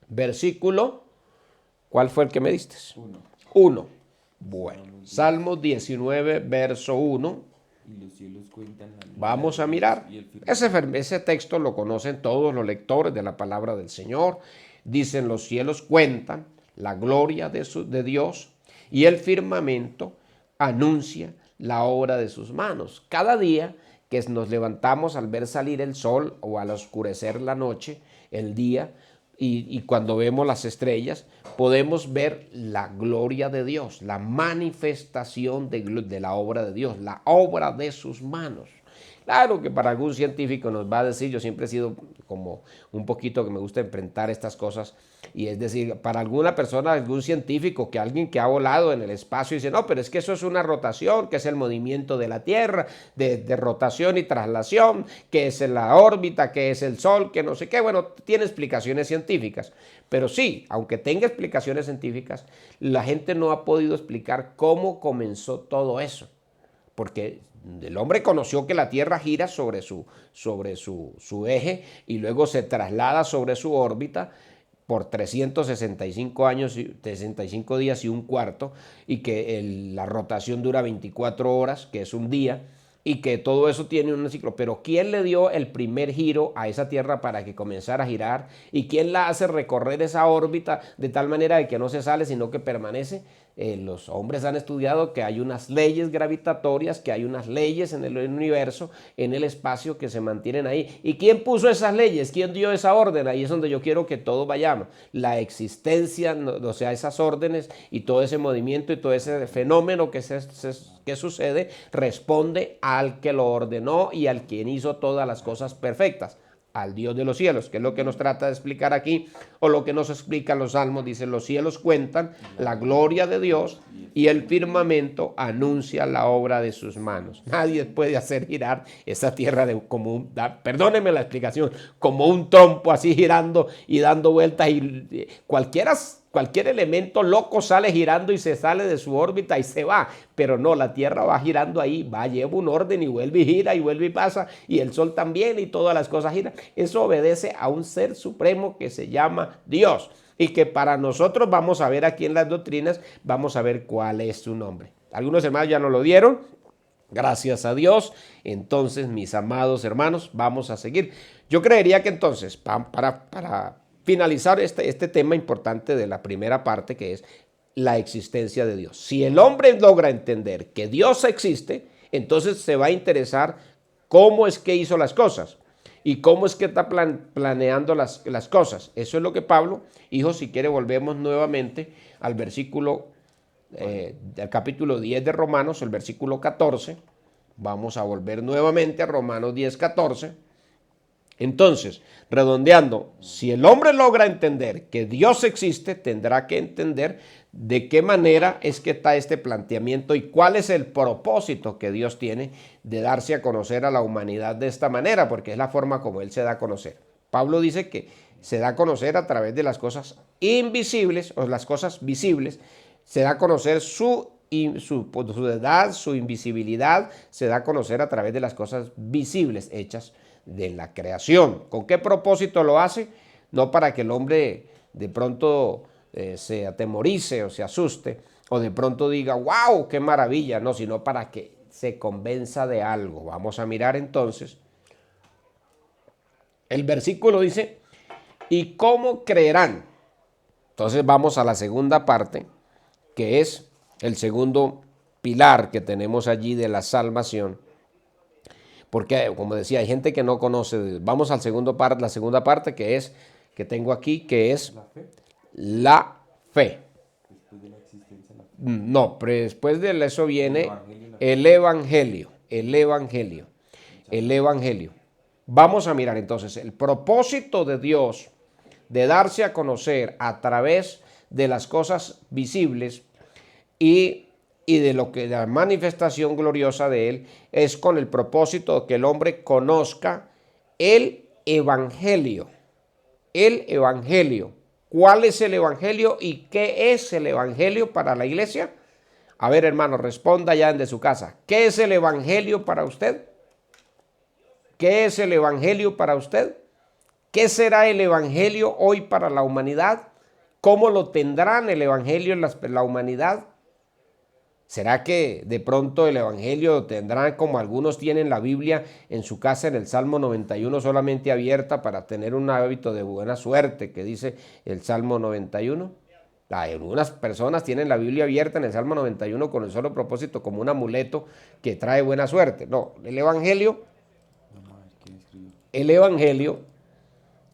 versículo, ¿cuál fue el que me diste? 1. Bueno, Salmos 19, verso 1. Vamos a mirar. Ese texto lo conocen todos los lectores de la palabra del Señor. Dicen, los cielos cuentan la gloria de Dios, y el firmamento anuncia la obra de sus manos. Cada día que nos levantamos, al ver salir el sol o al oscurecer la noche, el día, y cuando vemos las estrellas, podemos ver la gloria de Dios, la manifestación de la obra de Dios, la obra de sus manos. Claro que para algún científico nos va a decir, yo siempre he sido como un poquito que me gusta enfrentar estas cosas, y es decir, para alguna persona, algún científico, que alguien que ha volado en el espacio dice, no, pero es que eso es una rotación, que es el movimiento de la Tierra, de rotación y traslación, que es la órbita, que es el Sol, que no sé qué. Bueno, tiene explicaciones científicas, pero sí, aunque tenga explicaciones científicas, la gente no ha podido explicar cómo comenzó todo eso, porque el hombre conoció que la Tierra gira sobre su eje y luego se traslada sobre su órbita por 365 años, 65 días y un cuarto, y que la rotación dura 24 horas, que es un día, y que todo eso tiene un ciclo. Pero ¿quién le dio el primer giro a esa Tierra para que comenzara a girar? ¿Y quién la hace recorrer esa órbita de tal manera de que no se sale, sino que permanece? Los hombres han estudiado que hay unas leyes gravitatorias, que hay unas leyes en el universo, en el espacio, que se mantienen ahí. ¿Y quién puso esas leyes? ¿Quién dio esa orden? Ahí es donde yo quiero que todos vayamos. La existencia, o sea, esas órdenes y todo ese movimiento y todo ese fenómeno que sucede, responde al que lo ordenó y al quien hizo todas las cosas perfectas, al Dios de los cielos, que es lo que nos trata de explicar aquí, o lo que nos explican los salmos. Dice: los cielos cuentan la gloria de Dios y el firmamento anuncia la obra de sus manos. Nadie puede hacer girar esa tierra como un, perdónenme la explicación, como un trompo así girando y dando vueltas, y cualquier elemento loco sale girando y se sale de su órbita y se va. Pero no, la Tierra va girando ahí, lleva un orden y vuelve y gira y vuelve y pasa, y el Sol también, y todas las cosas giran. Eso obedece a un ser supremo que se llama Dios, y que para nosotros, vamos a ver aquí en las doctrinas, vamos a ver cuál es su nombre. Algunos hermanos ya nos lo dieron, gracias a Dios. Entonces, mis amados hermanos, vamos a seguir. Yo creería que entonces, para finalizar este tema importante de la primera parte, que es la existencia de Dios. Si el hombre logra entender que Dios existe, entonces se va a interesar cómo es que hizo las cosas y cómo es que está planeando las cosas. Eso es lo que Pablo, hijo, si quiere volvemos nuevamente al versículo del capítulo 10 de Romanos, el versículo 14. Vamos a volver nuevamente a Romanos 10, 14. Entonces, redondeando, si el hombre logra entender que Dios existe, tendrá que entender de qué manera es que está este planteamiento y cuál es el propósito que Dios tiene de darse a conocer a la humanidad de esta manera, porque es la forma como Él se da a conocer. Pablo dice que se da a conocer a través de las cosas invisibles o las cosas visibles, se da a conocer su edad, su invisibilidad, se da a conocer a través de las cosas visibles hechas de la creación. ¿Con qué propósito lo hace? No para que el hombre de pronto se atemorice o se asuste, o de pronto diga, wow, qué maravilla, no, sino para que se convenza de algo. Vamos a mirar entonces. El versículo dice: ¿y cómo creerán? Entonces vamos a la segunda parte, que es el segundo pilar que tenemos allí de la salvación. Porque, como decía, hay gente que no conoce. Vamos al la segunda parte, que tengo aquí, que es la fe. Después de la existencia, la fe. No, pero después de eso viene el evangelio. El evangelio. Vamos a mirar entonces el propósito de Dios de darse a conocer a través de las cosas visibles y de lo que la manifestación gloriosa de Él es con el propósito de que el hombre conozca el evangelio. El evangelio. ¿Cuál es el evangelio y qué es el evangelio para la iglesia? A ver, hermano, responda ya desde su casa. ¿Qué es el evangelio para usted? ¿Qué es el evangelio para usted? ¿Qué será el evangelio hoy para la humanidad? ¿Cómo lo tendrán el evangelio en la humanidad? ¿Será que de pronto el evangelio tendrán como algunos tienen la Biblia en su casa en el Salmo 91 solamente abierta para tener un hábito de buena suerte, que dice el Salmo 91? Algunas personas tienen la Biblia abierta en el Salmo 91 con el solo propósito, como un amuleto que trae buena suerte. No, el evangelio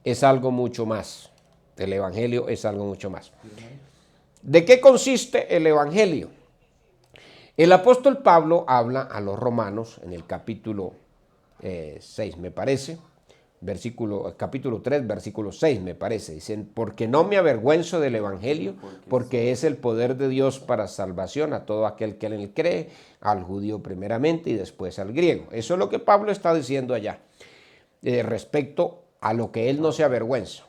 es algo mucho más. El evangelio es algo mucho más. ¿De qué consiste el evangelio? El apóstol Pablo habla a los romanos en el capítulo 6, me parece, capítulo 3, versículo 6, me parece. Dicen: porque no me avergüenzo del evangelio, porque es el poder de Dios para salvación a todo aquel que en él cree, al judío primeramente y después al griego. Eso es lo que Pablo está diciendo allá, respecto a lo que él no se avergüenza.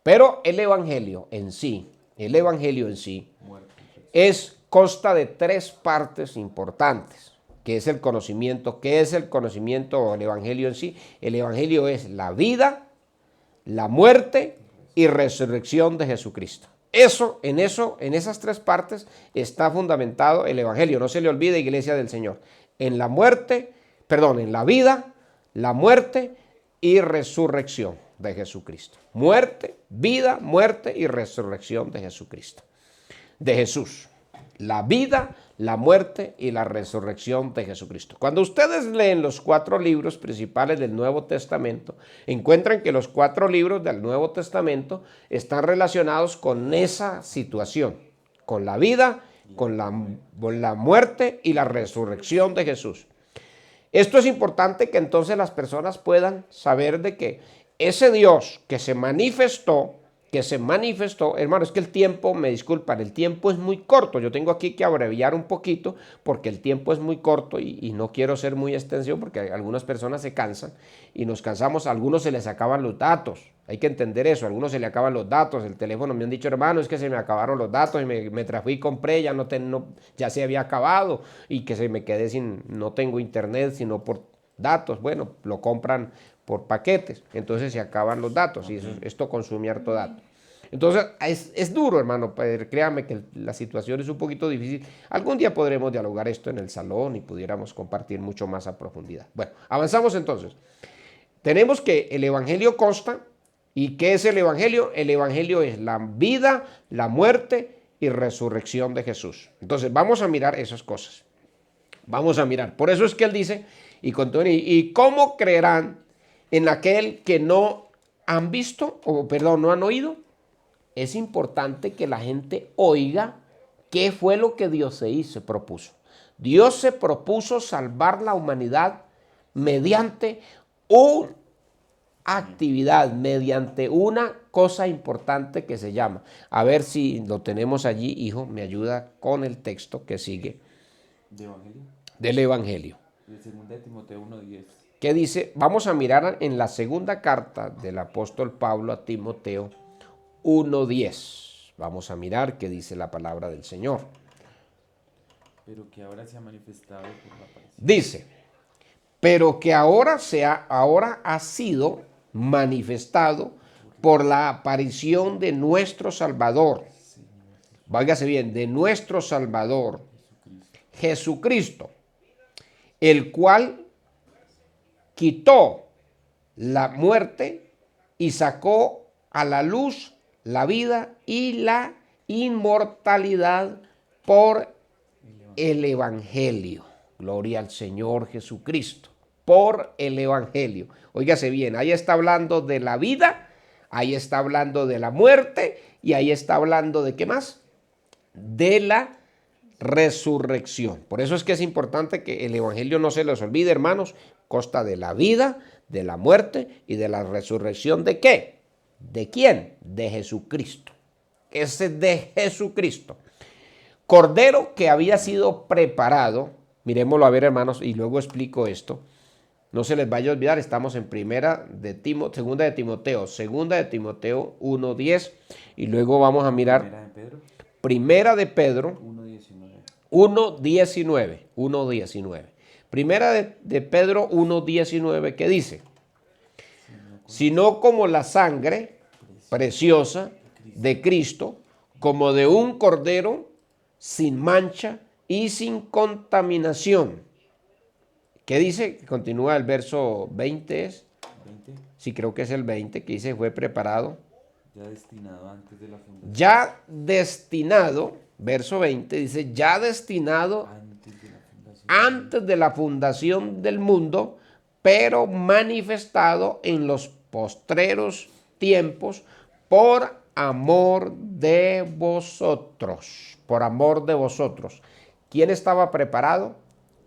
Pero el evangelio en sí consta de tres partes importantes, que es el conocimiento. ¿Qué es el conocimiento o el evangelio en sí? El evangelio es la vida, la muerte y resurrección de Jesucristo. En esas tres partes está fundamentado el evangelio. No se le olvide, iglesia del Señor. En la muerte, perdón, en la vida, la muerte y resurrección de Jesucristo. Muerte, vida, muerte y resurrección de Jesucristo. De Jesús. La vida, la muerte y la resurrección de Jesucristo. Cuando ustedes leen los 4 libros principales del Nuevo Testamento, encuentran que los 4 libros del Nuevo Testamento están relacionados con esa situación, con la vida, con la muerte y la resurrección de Jesús. Esto es importante que entonces las personas puedan saber de que ese Dios que se manifestó, hermano, es que el tiempo, me disculpan, el tiempo es muy corto. Yo tengo aquí que abreviar un poquito porque el tiempo es muy corto y no quiero ser muy extensivo porque algunas personas se cansan y nos cansamos. A algunos se les acaban los datos. Hay que entender eso. A algunos se les acaban los datos. El teléfono me han dicho, hermano, es que se me acabaron los datos y me fui y compré, ya se había acabado y que se me quedé no tengo internet sino por datos. Bueno, lo compran por paquetes, entonces se acaban los datos y esto consume harto dato. Entonces es duro, hermano, créame que la situación es un poquito difícil. Algún día podremos dialogar esto en el salón y pudiéramos compartir mucho más a profundidad. Bueno, avanzamos entonces. Tenemos que el evangelio consta. ¿Y qué es el evangelio? El evangelio es la vida, la muerte y resurrección de Jesús. Entonces vamos a mirar esas cosas. Vamos a mirar. Por eso es que él dice, ¿y cómo creerán en aquel que no han visto, no han oído? Es importante que la gente oiga qué fue lo que Dios se propuso. Dios se propuso salvar la humanidad mediante una actividad, mediante una cosa importante que se llama. A ver si lo tenemos allí, hijo, me ayuda con el texto que sigue. ¿De Evangelio? Del Evangelio. De 2 Timoteo 1:10. ¿Qué dice? Vamos a mirar en la segunda carta del apóstol Pablo a Timoteo 1:10. Vamos a mirar qué dice la palabra del Señor. Pero que ahora se ha manifestado por la aparición. Dice, pero que ahora ha sido manifestado por la aparición de nuestro Salvador. Váyase bien, de nuestro Salvador, Jesucristo, el cual quitó la muerte y sacó a la luz la vida y la inmortalidad por el Evangelio. Gloria al Señor Jesucristo. Por el Evangelio. Óigase bien, ahí está hablando de la vida, ahí está hablando de la muerte y ahí está hablando de ¿qué más? De la resurrección. Por eso es que es importante que el Evangelio no se les olvide, hermanos. Consta de la vida, de la muerte y de la resurrección. ¿De qué? ¿De quién? De Jesucristo. Ese de Jesucristo. Cordero que había sido preparado. Miremoslo a ver, hermanos, y luego explico esto. No se les vaya a olvidar, estamos en segunda de Timoteo 1:10 y luego vamos a mirar Primera de Pedro 1:19. Primera de Pedro 1:19, ¿qué dice? Sino como la sangre preciosa de Cristo, como de un cordero sin mancha y sin contaminación. ¿Qué dice? Continúa el verso 20. Sí, creo que es el 20, que dice, fue preparado. Ya destinado antes de la fundación. Ya destinado, verso 20, dice, ya destinado antes de la fundación del mundo, pero manifestado en los postreros tiempos por amor de vosotros. Por amor de vosotros. ¿Quién estaba preparado?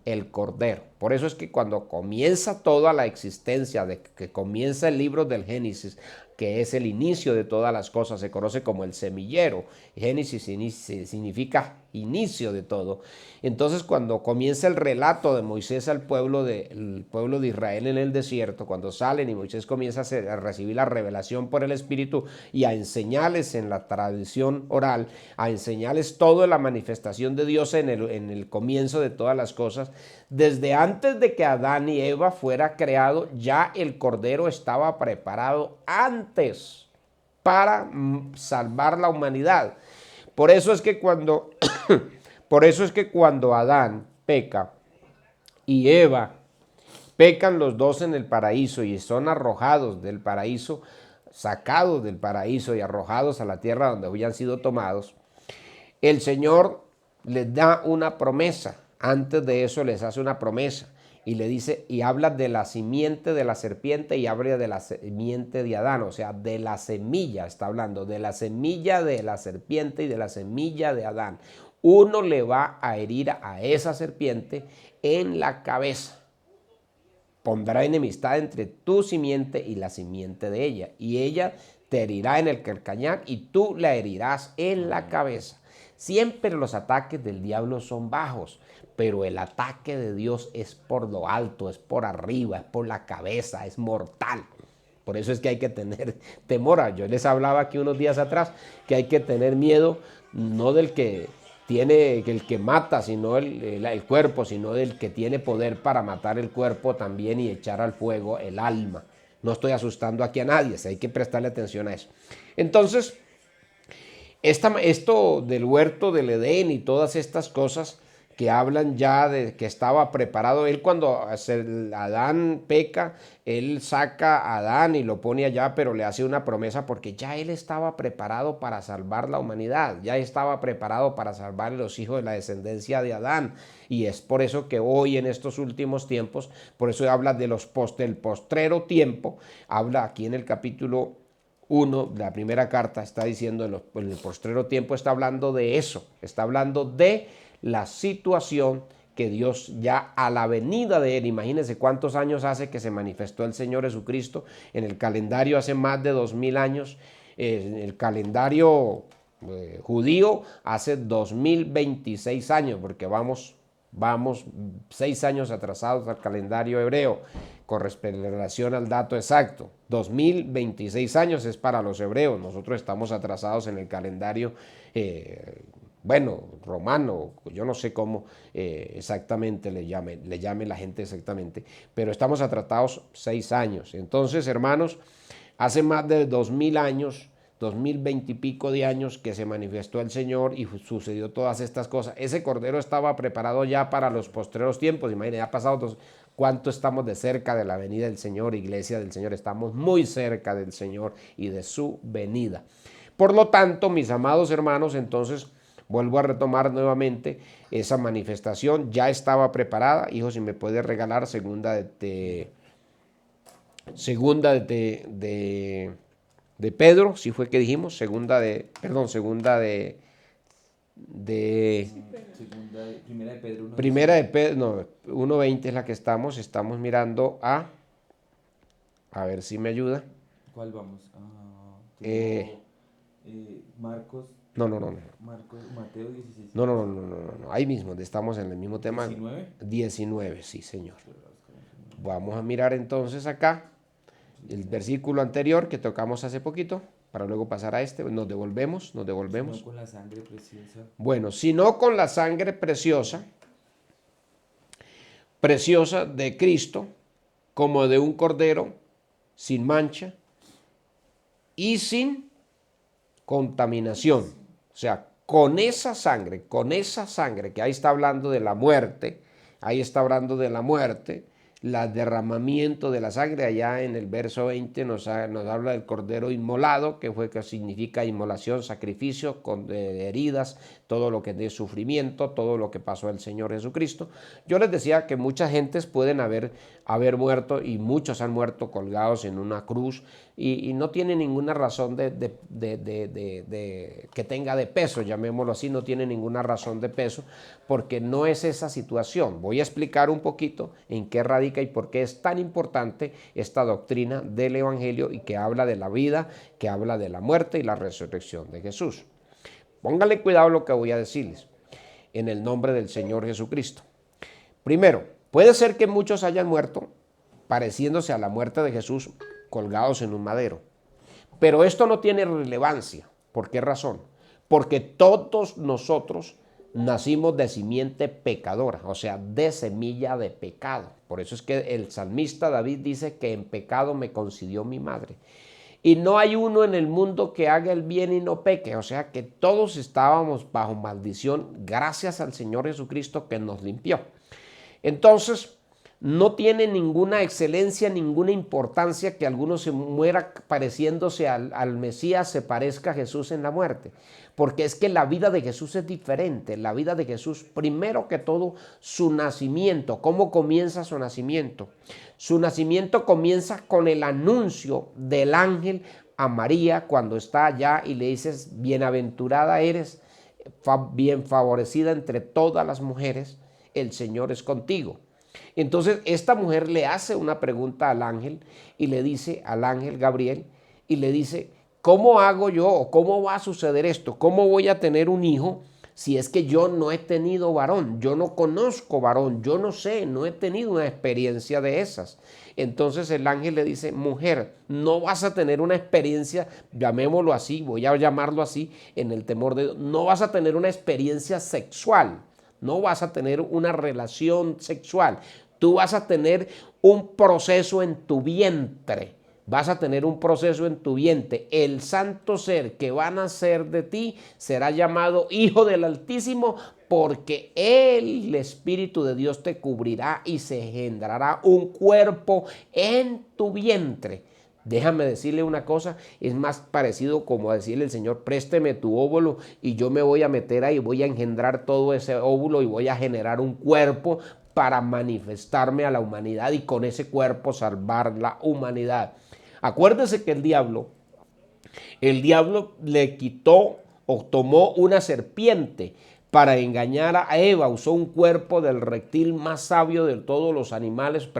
El Cordero. Por eso es que cuando comienza toda la existencia, de que comienza el libro del Génesis, que es el inicio de todas las cosas, se conoce como el semillero. Génesis significa inicio de todo. Entonces, cuando comienza el relato de Moisés al pueblo de Israel en el desierto, cuando salen y Moisés comienza a recibir la revelación por el Espíritu y a enseñarles en la tradición oral, a enseñarles toda la manifestación de Dios en el comienzo de todas las cosas, desde antes de que Adán y Eva fuera creado, ya el Cordero estaba preparado antes para salvar la humanidad. Por eso es que cuando Adán peca y Eva pecan los dos en el paraíso y son arrojados del paraíso, sacados del paraíso y arrojados a la tierra donde habían sido tomados, el Señor les da una promesa. Antes de eso les hace una promesa y le dice, y habla de la simiente de la serpiente y habla de la simiente de Adán, o sea, de la semilla, está hablando de la semilla de la serpiente y de la semilla de Adán. Uno le va a herir a esa serpiente en la cabeza. Pondrá enemistad entre tu simiente y la simiente de ella, y ella te herirá en el calcañar y tú la herirás en la cabeza. Siempre los ataques del diablo son bajos, pero el ataque de Dios es por lo alto, es por arriba, es por la cabeza, es mortal. Por eso es que hay que tener temor. Yo les hablaba aquí unos días atrás que hay que tener miedo, no del que tiene, el que mata, sino el cuerpo, sino del que tiene poder para matar el cuerpo también y echar al fuego el alma. No estoy asustando aquí a nadie, hay que prestarle atención a eso. Entonces, esto del huerto del Edén y todas estas cosas que hablan ya de que estaba preparado, él cuando Adán peca, él saca a Adán y lo pone allá, pero le hace una promesa porque ya él estaba preparado para salvar la humanidad, ya estaba preparado para salvar a los hijos de la descendencia de Adán, y es por eso que hoy en estos últimos tiempos, por eso habla de del postrero tiempo, habla aquí en el capítulo 1, la primera carta, está diciendo en el postrero tiempo, está hablando de eso, está hablando de la situación que Dios ya a la venida de él, imagínense cuántos años hace que se manifestó el Señor Jesucristo, en el calendario hace más de 2000 años, en el calendario judío hace 2026 años, porque vamos 6 años atrasados al calendario hebreo, con relación al dato exacto. 2026 años es para los hebreos, nosotros estamos atrasados en el calendario romano, yo no sé cómo exactamente le llame la gente exactamente, pero estamos atrasados 6 años. Entonces, hermanos, hace más de 2000 años, 2020 y pico de años que se manifestó el Señor y sucedió todas estas cosas. Ese cordero estaba preparado ya para los postreros tiempos. Imagínense, ha pasado cuánto estamos de cerca de la venida del Señor, iglesia del Señor. Estamos muy cerca del Señor y de su venida. Por lo tanto, mis amados hermanos, entonces vuelvo a retomar nuevamente esa manifestación. Ya estaba preparada. Hijo, si me puedes regalar segunda de Pedro, si fue que dijimos, primera de Pedro, 1:20 es la que estamos mirando a ver si me ayuda. ¿Cuál vamos? Marcos. No. Marcos, Mateo 16. No, ahí mismo, estamos en el mismo tema. 19, sí, señor. Vamos a mirar entonces acá el versículo anterior que tocamos hace poquito, para luego pasar a este. Nos devolvemos. No con la sangre preciosa. Bueno, sino con la sangre preciosa de Cristo, como de un cordero sin mancha y sin contaminación. O sea, con esa sangre que ahí está hablando de la muerte, el derramamiento de la sangre. Allá en el verso 20 nos habla del cordero inmolado, que significa inmolación, sacrificio, con heridas, todo lo que es de sufrimiento, todo lo que pasó el Señor Jesucristo. Yo les decía que muchas gentes pueden haber muerto, y muchos han muerto colgados en una cruz, y no tiene ninguna razón que tenga de peso, llamémoslo así, no tiene ninguna razón de peso, porque no es esa situación. Voy a explicar un poquito en qué radica y por qué es tan importante esta doctrina del Evangelio, y que habla de la vida, que habla de la muerte y la resurrección de Jesús. Pónganle cuidado lo que voy a decirles, en el nombre del Señor Jesucristo. Primero, puede ser que muchos hayan muerto pareciéndose a la muerte de Jesús, colgados en un madero. Pero esto no tiene relevancia. ¿Por qué razón? Porque todos nosotros nacimos de simiente pecadora, o sea, de semilla de pecado. Por eso es que el salmista David dice que en pecado me concibió mi madre. Y no hay uno en el mundo que haga el bien y no peque. O sea que todos estábamos bajo maldición, gracias al Señor Jesucristo que nos limpió. Entonces, no tiene ninguna excelencia, ninguna importancia que alguno se muera pareciéndose al Mesías, se parezca a Jesús en la muerte. Porque es que la vida de Jesús es diferente. La vida de Jesús, primero que todo, su nacimiento. ¿Cómo comienza su nacimiento? Su nacimiento comienza con el anuncio del ángel a María cuando está allá y le dices, bienaventurada eres, bien favorecida entre todas las mujeres, el Señor es contigo. Entonces esta mujer le hace una pregunta al ángel y le dice al ángel Gabriel y le dice, ¿cómo hago yo o cómo va a suceder esto? ¿Cómo voy a tener un hijo si es que yo no he tenido varón? Yo no conozco varón, yo no sé, no he tenido una experiencia de esas. Entonces el ángel le dice, mujer, no vas a tener una experiencia, llamémoslo así, voy a llamarlo así, en el temor de Dios, no vas a tener una experiencia sexual. No vas a tener una relación sexual. Tú vas a tener un proceso en tu vientre. Vas a tener un proceso en tu vientre. El santo ser que va a nacer de ti será llamado Hijo del Altísimo, porque el Espíritu de Dios te cubrirá y se engendrará un cuerpo en tu vientre. Déjame decirle una cosa, es más parecido como a decirle al Señor, présteme tu óvulo y yo me voy a meter ahí, voy a engendrar todo ese óvulo y voy a generar un cuerpo para manifestarme a la humanidad y con ese cuerpo salvar la humanidad. Acuérdese que el diablo le quitó o tomó una serpiente para engañar a Eva, usó un cuerpo del reptil más sabio de todos los animales,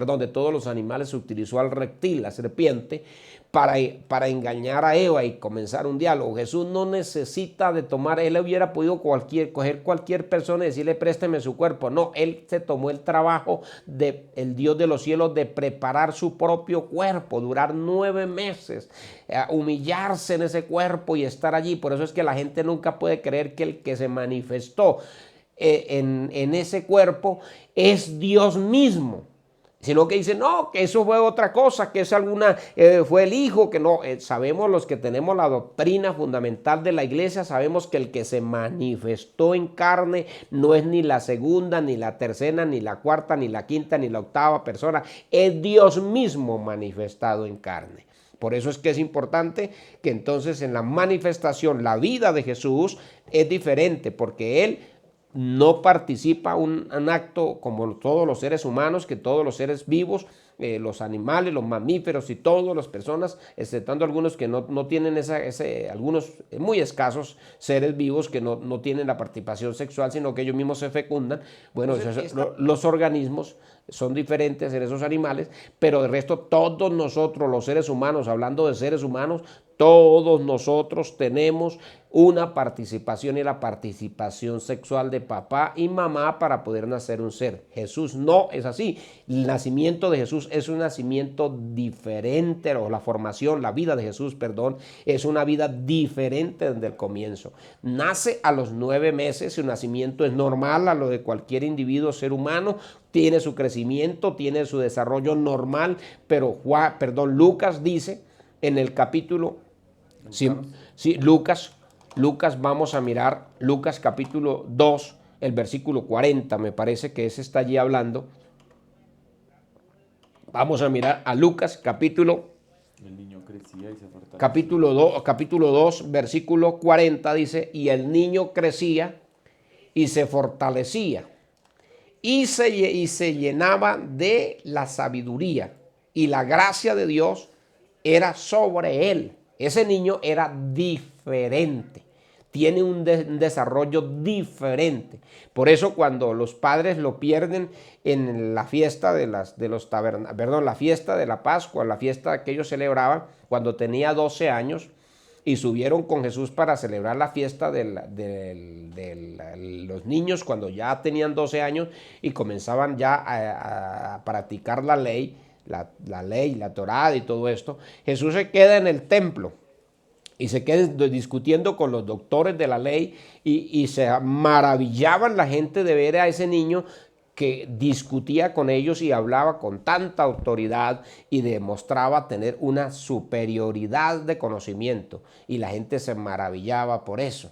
se utilizó al reptil, la serpiente, para engañar a Eva y comenzar un diálogo. Jesús no necesita de tomar, él hubiera podido coger cualquier persona y decirle présteme su cuerpo. No, él se tomó el trabajo del Dios de los cielos de preparar su propio cuerpo, durar 9 meses, humillarse en ese cuerpo y estar allí. Por eso es que la gente nunca puede creer que el que se manifestó en ese cuerpo es Dios mismo, sino que dicen, no, que eso fue otra cosa, que es fue el Hijo, que no. Sabemos los que tenemos la doctrina fundamental de la iglesia, sabemos que el que se manifestó en carne no es ni la segunda, ni la tercera, ni la cuarta, ni la quinta, ni la octava persona, es Dios mismo manifestado en carne. Por eso es que es importante que entonces en la manifestación, la vida de Jesús es diferente, porque Él no participa un acto como todos los seres humanos, que todos los seres vivos, los animales, los mamíferos y todas las personas, exceptando algunos que no tienen algunos muy escasos seres vivos que no tienen la participación sexual, sino que ellos mismos se fecundan. Bueno, los organismos son diferentes en esos animales, pero de resto todos nosotros, los seres humanos, hablando de seres humanos, todos nosotros tenemos una participación y la participación sexual de papá y mamá para poder nacer un ser. Jesús no es así. El nacimiento de Jesús es un nacimiento diferente, o la vida de Jesús, es una vida diferente desde el comienzo. Nace a los 9 meses, su nacimiento es normal a lo de cualquier individuo, ser humano, tiene su crecimiento, tiene su desarrollo normal, pero Lucas dice en el capítulo, Lucas, vamos a mirar Lucas capítulo 2, el versículo 40, me parece que ese está allí hablando. Vamos a mirar a Lucas capítulo El niño crecía y se fortalecía. Capítulo 2, versículo 40 dice, y el niño crecía y se fortalecía y se llenaba de la sabiduría y la gracia de Dios era sobre él. Ese niño era diferente, tiene un desarrollo diferente. Por eso cuando los padres lo pierden en la fiesta la fiesta de la Pascua, la fiesta que ellos celebraban cuando tenía 12 años, y subieron con Jesús para celebrar la fiesta de los niños cuando ya tenían 12 años y comenzaban ya a practicar la ley, la ley, la Torá y todo esto. Jesús se queda en el templo y se queda discutiendo con los doctores de la ley y se maravillaban la gente de ver a ese niño que discutía con ellos y hablaba con tanta autoridad y demostraba tener una superioridad de conocimiento, y la gente se maravillaba por eso.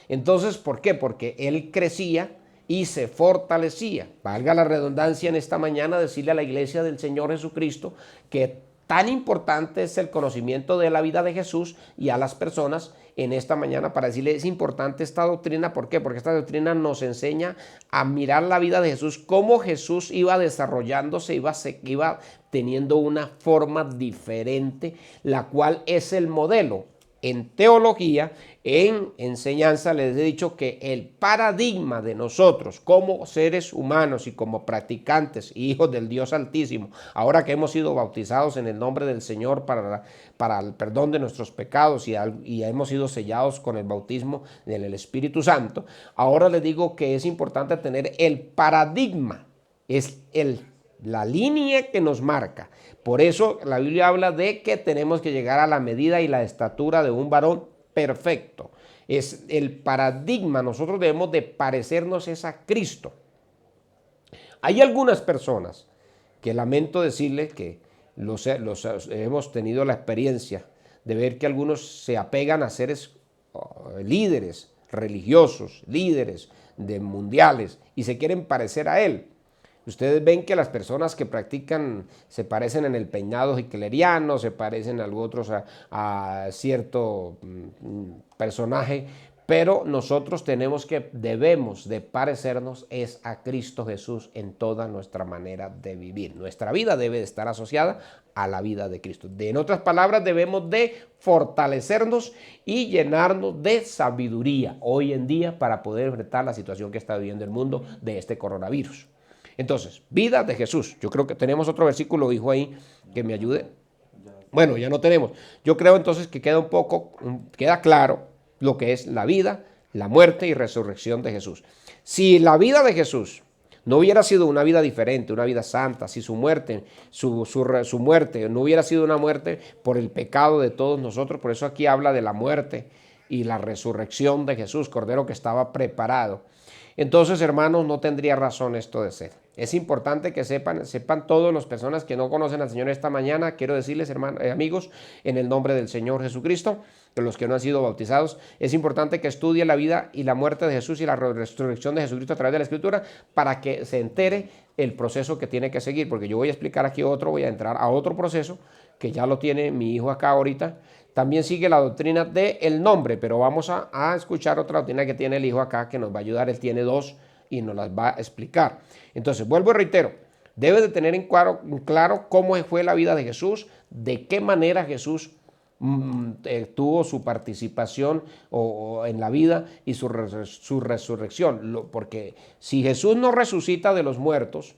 Entonces, ¿por qué? Porque él crecía y se fortalecía. Valga la redundancia en esta mañana decirle a la iglesia del Señor Jesucristo que tan importante es el conocimiento de la vida de Jesús, y a las personas en esta mañana para decirle es importante esta doctrina. ¿Por qué? Porque esta doctrina nos enseña a mirar la vida de Jesús, cómo Jesús iba desarrollándose, iba teniendo una forma diferente, la cual es el modelo. En teología, en enseñanza, les he dicho que el paradigma de nosotros como seres humanos y como practicantes, hijos del Dios Altísimo, ahora que hemos sido bautizados en el nombre del Señor para el perdón de nuestros pecados y hemos sido sellados con el bautismo del Espíritu Santo, ahora les digo que es importante tener el paradigma, es la línea que nos marca. Por eso la Biblia habla de que tenemos que llegar a la medida y la estatura de un varón perfecto. Es el paradigma. Nosotros debemos de parecernos a Cristo. Hay algunas personas que lamento decirles que hemos tenido la experiencia de ver que algunos se apegan a seres líderes religiosos, líderes de mundiales, y se quieren parecer a él. Ustedes ven que las personas que practican se parecen en el peinado hitleriano, se parecen a otros a cierto personaje, pero nosotros debemos de parecernos es a Cristo Jesús en toda nuestra manera de vivir. Nuestra vida debe de estar asociada a la vida de Cristo. En otras palabras, debemos de fortalecernos y llenarnos de sabiduría hoy en día para poder enfrentar la situación que está viviendo el mundo de este coronavirus. Entonces, vida de Jesús. Yo creo que tenemos otro versículo, hijo, ahí que me ayude. Bueno, ya no tenemos. Yo creo entonces que queda claro lo que es la vida, la muerte y resurrección de Jesús. Si la vida de Jesús no hubiera sido una vida diferente, una vida santa, si su muerte no hubiera sido una muerte por el pecado de todos nosotros, por eso aquí habla de la muerte y la resurrección de Jesús, Cordero que estaba preparado. Entonces, hermanos, no tendría razón esto de ser. Es importante que sepan todas las personas que no conocen al Señor esta mañana. Quiero decirles, hermanos, amigos, en el nombre del Señor Jesucristo, que los que no han sido bautizados, es importante que estudie la vida y la muerte de Jesús y la resurrección de Jesucristo a través de la Escritura para que se entere el proceso que tiene que seguir. Porque yo voy a explicar aquí voy a entrar a otro proceso que ya lo tiene mi hijo acá ahorita. También sigue la doctrina del nombre, pero vamos a escuchar otra doctrina que tiene el hijo acá que nos va a ayudar. Él tiene dos y nos las va a explicar. Entonces, vuelvo y reitero, debe de tener en claro cómo fue la vida de Jesús, de qué manera Jesús tuvo su participación en la vida y su resurrección. Porque si Jesús no resucita de los muertos,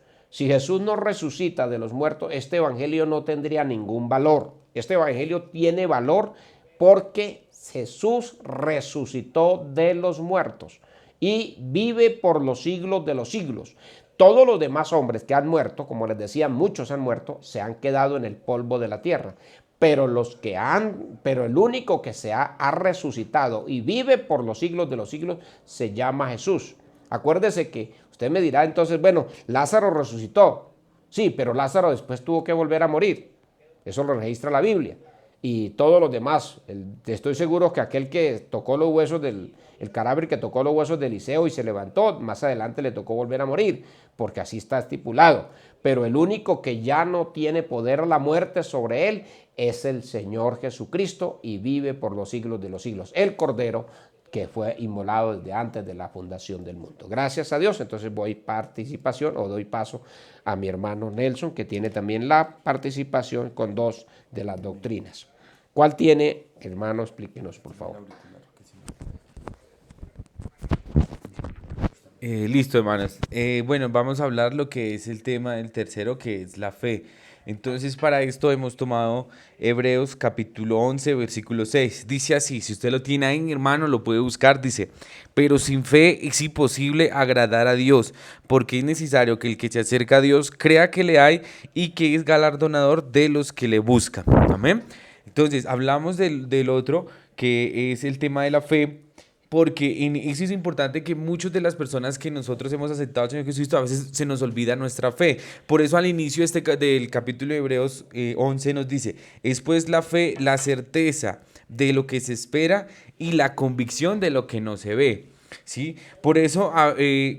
este evangelio no tendría ningún valor. Este evangelio tiene valor porque Jesús resucitó de los muertos y vive por los siglos de los siglos. Todos los demás hombres que han muerto, como les decía, muchos han muerto, se han quedado en el polvo de la tierra. Pero el único que ha resucitado y vive por los siglos de los siglos se llama Jesús. Acuérdese que usted me dirá entonces, bueno, Lázaro resucitó. Sí, pero Lázaro después tuvo que volver a morir. Eso lo registra la Biblia. Y todos los demás, estoy seguro que aquel que tocó los huesos el cadáver que tocó los huesos de Eliseo y se levantó, más adelante le tocó volver a morir, porque así está estipulado. Pero el único que ya no tiene poder la muerte sobre él es el Señor Jesucristo y vive por los siglos de los siglos. El Cordero que fue inmolado desde antes de la fundación del mundo. Gracias a Dios. Entonces doy paso a mi hermano Nelson, que tiene también la participación con dos de las doctrinas. ¿Cuál tiene, hermano? Explíquenos, por favor. Listo, hermanos. Bueno, vamos a hablar lo que es el tema del tercero, que es la fe. Entonces, para esto hemos tomado Hebreos capítulo 11, versículo 6. Dice así, si usted lo tiene ahí, hermano, lo puede buscar. Dice, pero sin fe es imposible agradar a Dios, porque es necesario que el que se acerca a Dios crea que le hay y que es galardonador de los que le buscan. Amén. Entonces, hablamos del otro, que es el tema de la fe. Porque eso es importante, que muchas de las personas que nosotros hemos aceptado al Señor Jesucristo a veces se nos olvida nuestra fe. Por eso al inicio del capítulo de Hebreos 11 nos dice, es pues la fe, la certeza de lo que se espera y la convicción de lo que no se ve. ¿sí? Por eso,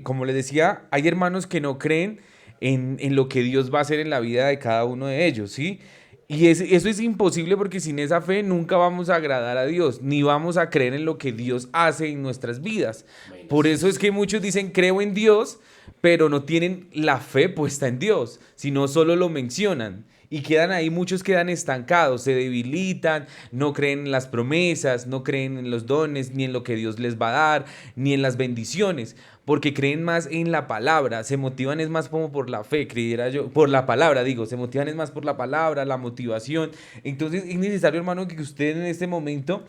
como les decía, hay hermanos que no creen en lo que Dios va a hacer en la vida de cada uno de ellos, ¿sí? Y eso es imposible porque sin esa fe nunca vamos a agradar a Dios, ni vamos a creer en lo que Dios hace en nuestras vidas. Por eso es que muchos dicen creo en Dios, pero no tienen la fe puesta en Dios, sino solo lo mencionan. Y quedan ahí, muchos quedan estancados, se debilitan, no creen en las promesas, no creen en los dones, ni en lo que Dios les va a dar, ni en las bendiciones, porque creen más en la palabra, se motivan es más como por la fe, creyera yo, por la palabra digo, se motivan es más por la palabra, la motivación. Entonces es necesario, hermano, que usted en este momento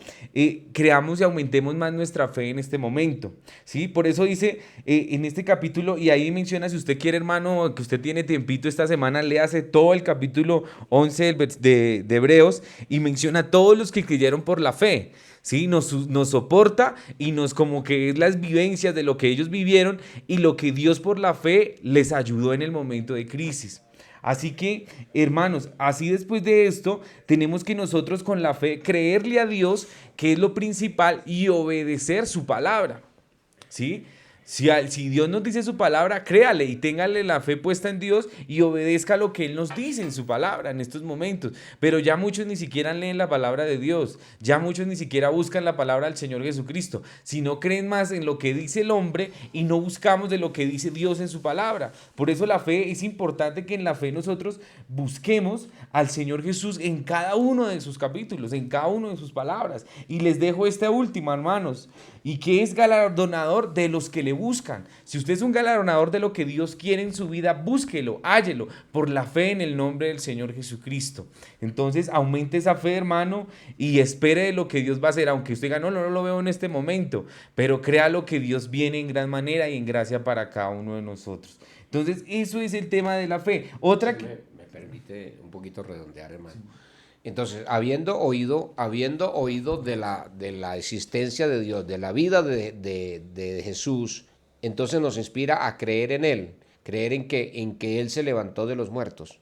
creamos y aumentemos más nuestra fe en este momento, ¿sí? Por eso dice en este capítulo, y ahí menciona, si usted quiere, hermano, que usted tiene tiempito esta semana, léase todo el capítulo 11 de Hebreos, y menciona a todos los que creyeron por la fe. ¿Sí? Nos soporta y nos como que es las vivencias de lo que ellos vivieron y lo que Dios por la fe les ayudó en el momento de crisis. Así que, hermanos, así después de esto, tenemos que nosotros con la fe creerle a Dios, que es lo principal, y obedecer su palabra, ¿sí? Si Dios nos dice su palabra, créale y téngale la fe puesta en Dios y obedezca lo que Él nos dice en su palabra en estos momentos. Pero ya muchos ni siquiera leen la palabra de Dios, ya muchos ni siquiera buscan la palabra del Señor Jesucristo, sino creen más en lo que dice el hombre y no buscamos de lo que dice Dios en su palabra. Por eso la fe es importante, que en la fe nosotros busquemos al Señor Jesús en cada uno de sus capítulos, en cada uno de sus palabras. Y les dejo esta última, hermanos, y que es galardonador de los que le buscan. Si usted es un galardonador de lo que Dios quiere en su vida, búsquelo, hállelo por la fe en el nombre del Señor Jesucristo. Entonces aumente esa fe, hermano, y espere de lo que Dios va a hacer, aunque usted diga, no lo veo en este momento, pero crea lo que Dios viene en gran manera y en gracia para cada uno de nosotros. Entonces eso es el tema de la fe. Otra que... Me permite un poquito redondear, hermano. Entonces, habiendo oído de la existencia de Dios, de la vida de Jesús, entonces nos inspira a creer en Él, creer en que Él se levantó de los muertos,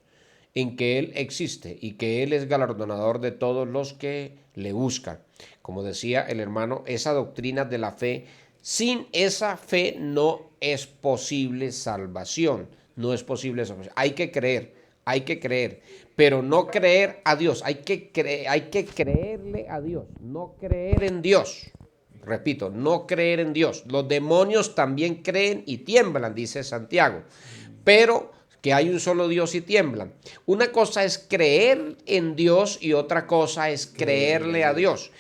en que Él existe y que Él es galardonador de todos los que le buscan. Como decía el hermano, esa doctrina de la fe, sin esa fe no es posible salvación, no es posible salvación. Hay que creer, pero no creer a Dios, hay que creerle a Dios, no creer en Dios. Repito, no creer en Dios. Los demonios también creen y tiemblan, dice Santiago, pero que hay un solo Dios y tiemblan. Una cosa es creer en Dios y otra cosa es creerle a Dios.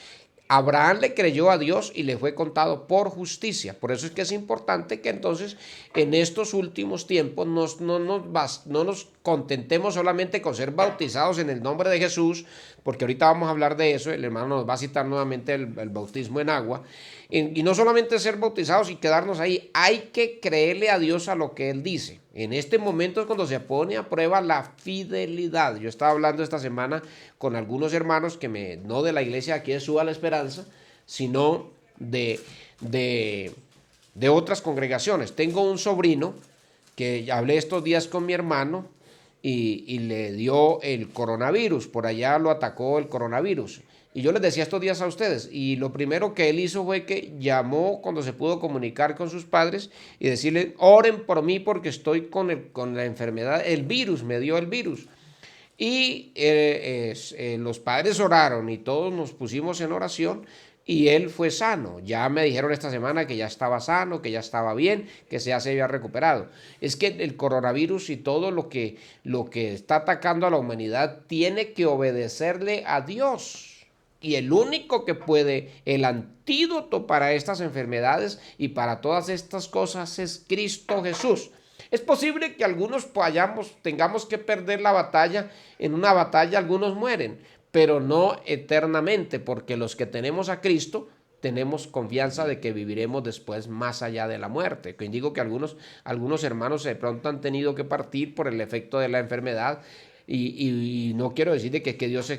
Abraham le creyó a Dios y le fue contado por justicia. Por eso es que es importante que entonces en estos últimos tiempos no nos contentemos solamente con ser bautizados en el nombre de Jesús, porque ahorita vamos a hablar de eso. El hermano nos va a citar nuevamente el bautismo en agua. Y no solamente ser bautizados y quedarnos ahí, hay que creerle a Dios a lo que Él dice. En este momento es cuando se pone a prueba la fidelidad. Yo estaba hablando esta semana con algunos hermanos no de la iglesia aquí de Suba la Esperanza, sino de otras congregaciones. Tengo un sobrino que hablé estos días con mi hermano y le dio el coronavirus. Por allá lo atacó el coronavirus. Y yo les decía estos días a ustedes, y lo primero que él hizo fue que llamó cuando se pudo comunicar con sus padres y decirle, oren por mí porque estoy con la enfermedad, el virus, me dio el virus. Y los padres oraron y todos nos pusimos en oración y él fue sano. Ya me dijeron esta semana que ya estaba sano, que ya estaba bien, que ya se había recuperado. Es que el coronavirus y todo lo que está atacando a la humanidad tiene que obedecerle a Dios. Y el único que puede, el antídoto para estas enfermedades y para todas estas cosas es Cristo Jesús. Es posible que algunos tengamos que perder la batalla. En una batalla algunos mueren, pero no eternamente, porque los que tenemos a Cristo tenemos confianza de que viviremos después más allá de la muerte. Que digo que algunos hermanos de pronto han tenido que partir por el efecto de la enfermedad. Y no quiero decir de que Dios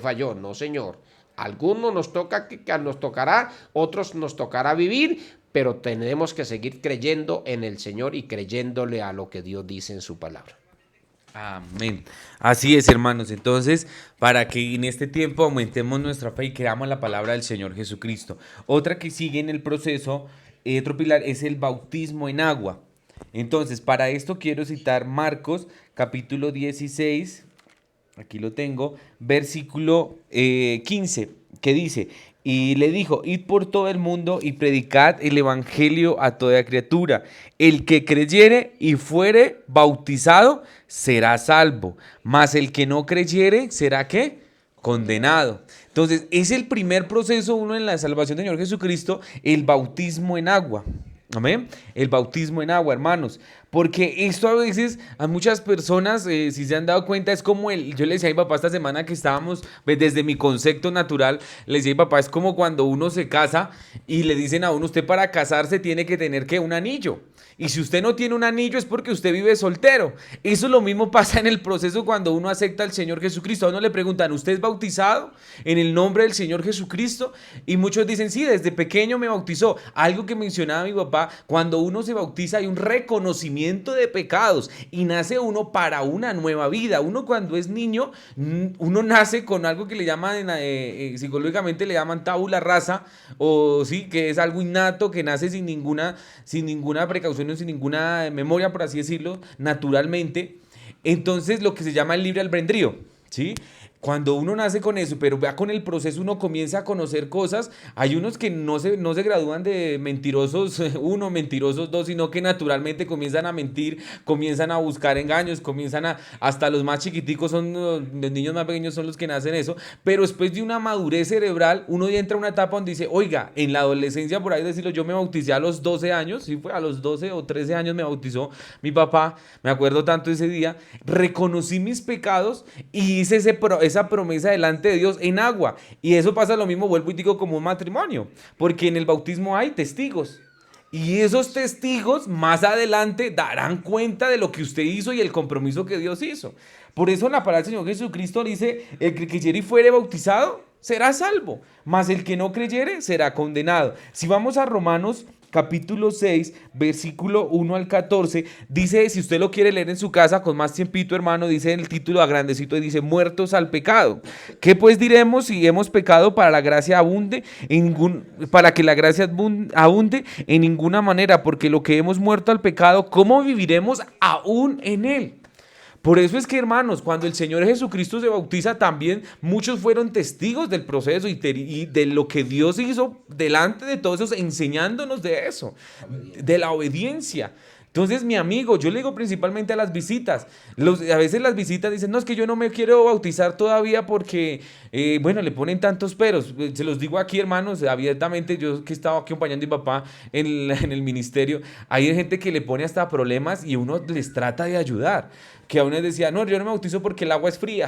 falló, no, Señor. Algunos nos tocará, otros nos tocará vivir, pero tenemos que seguir creyendo en el Señor y creyéndole a lo que Dios dice en su palabra. Amén. Así es, hermanos. Entonces, para que en este tiempo aumentemos nuestra fe y creamos la palabra del Señor Jesucristo. Otra que sigue en el proceso otro pilar es el bautismo en agua. Entonces, para esto quiero citar Marcos capítulo 16, aquí lo tengo, versículo 15, que dice: y le dijo, id por todo el mundo y predicad el evangelio a toda criatura. El que creyere y fuere bautizado será salvo, mas el que no creyere será ¿qué? Condenado. Entonces, es el primer proceso uno en la salvación del Señor Jesucristo, el bautismo en agua. Amén. El bautismo en agua, hermanos. Porque esto a veces a muchas personas, si se han dado cuenta, es como yo le decía a mi papá esta semana que estábamos, pues, desde mi concepto natural, le decía a mi papá, es como cuando uno se casa y le dicen a uno, usted para casarse tiene que tener ¿qué? Un anillo. Y si usted no tiene un anillo es porque usted vive soltero. Eso lo mismo pasa en el proceso cuando uno acepta al Señor Jesucristo. A uno le preguntan, ¿usted es bautizado en el nombre del Señor Jesucristo? Y muchos dicen, sí, desde pequeño me bautizó. Algo que mencionaba mi papá, cuando uno se bautiza hay un reconocimiento de pecados y nace uno para una nueva vida. Uno cuando es niño, uno nace con algo que le llaman, psicológicamente le llaman tabula rasa, o sí, que es algo innato, que nace sin ninguna precaución, sin ninguna memoria, por así decirlo, naturalmente. Entonces, lo que se llama el libre albedrío, ¿sí? Cuando uno nace con eso, pero ya con el proceso uno comienza a conocer cosas. Hay unos que no se gradúan de mentirosos 1, mentirosos 2, sino que naturalmente comienzan a mentir, comienzan a buscar engaños, hasta los más chiquiticos los niños más pequeños son los que nacen eso. Pero después de una madurez cerebral, uno ya entra a una etapa donde dice, oiga, en la adolescencia, por ahí decirlo, yo me bauticé a los 12 años, sí, fue a los 12 o 13 años me bautizó mi papá, me acuerdo tanto ese día, reconocí mis pecados y hice esa promesa delante de Dios en agua. Y eso pasa lo mismo, vuelvo y digo, como un matrimonio, porque en el bautismo hay testigos. Y esos testigos más adelante darán cuenta de lo que usted hizo y el compromiso que Dios hizo. Por eso la palabra del Señor Jesucristo dice, el que creyere y fuere bautizado será salvo, mas el que no creyere será condenado. Si vamos a Romanos capítulo 6, versículo 1 al 14, dice, si usted lo quiere leer en su casa con más tiempito, hermano, dice en el título a grandecito, dice, muertos al pecado. ¿Qué pues diremos si hemos pecado para la gracia abunde? Para que la gracia abunde en ninguna manera, porque lo que hemos muerto al pecado, ¿cómo viviremos aún en él? Por eso es que, hermanos, cuando el Señor Jesucristo se bautiza, también muchos fueron testigos del proceso y de lo que Dios hizo delante de todos esos, enseñándonos de eso, de la obediencia. Entonces, mi amigo, yo le digo principalmente a las visitas, a veces las visitas dicen, no, es que yo no me quiero bautizar todavía porque, le ponen tantos peros. Se los digo aquí, hermanos, abiertamente, yo que estaba aquí acompañando a mi papá en el ministerio, hay gente que le pone hasta problemas y uno les trata de ayudar. Que a uno decía, no, yo no me bautizo porque el agua es fría.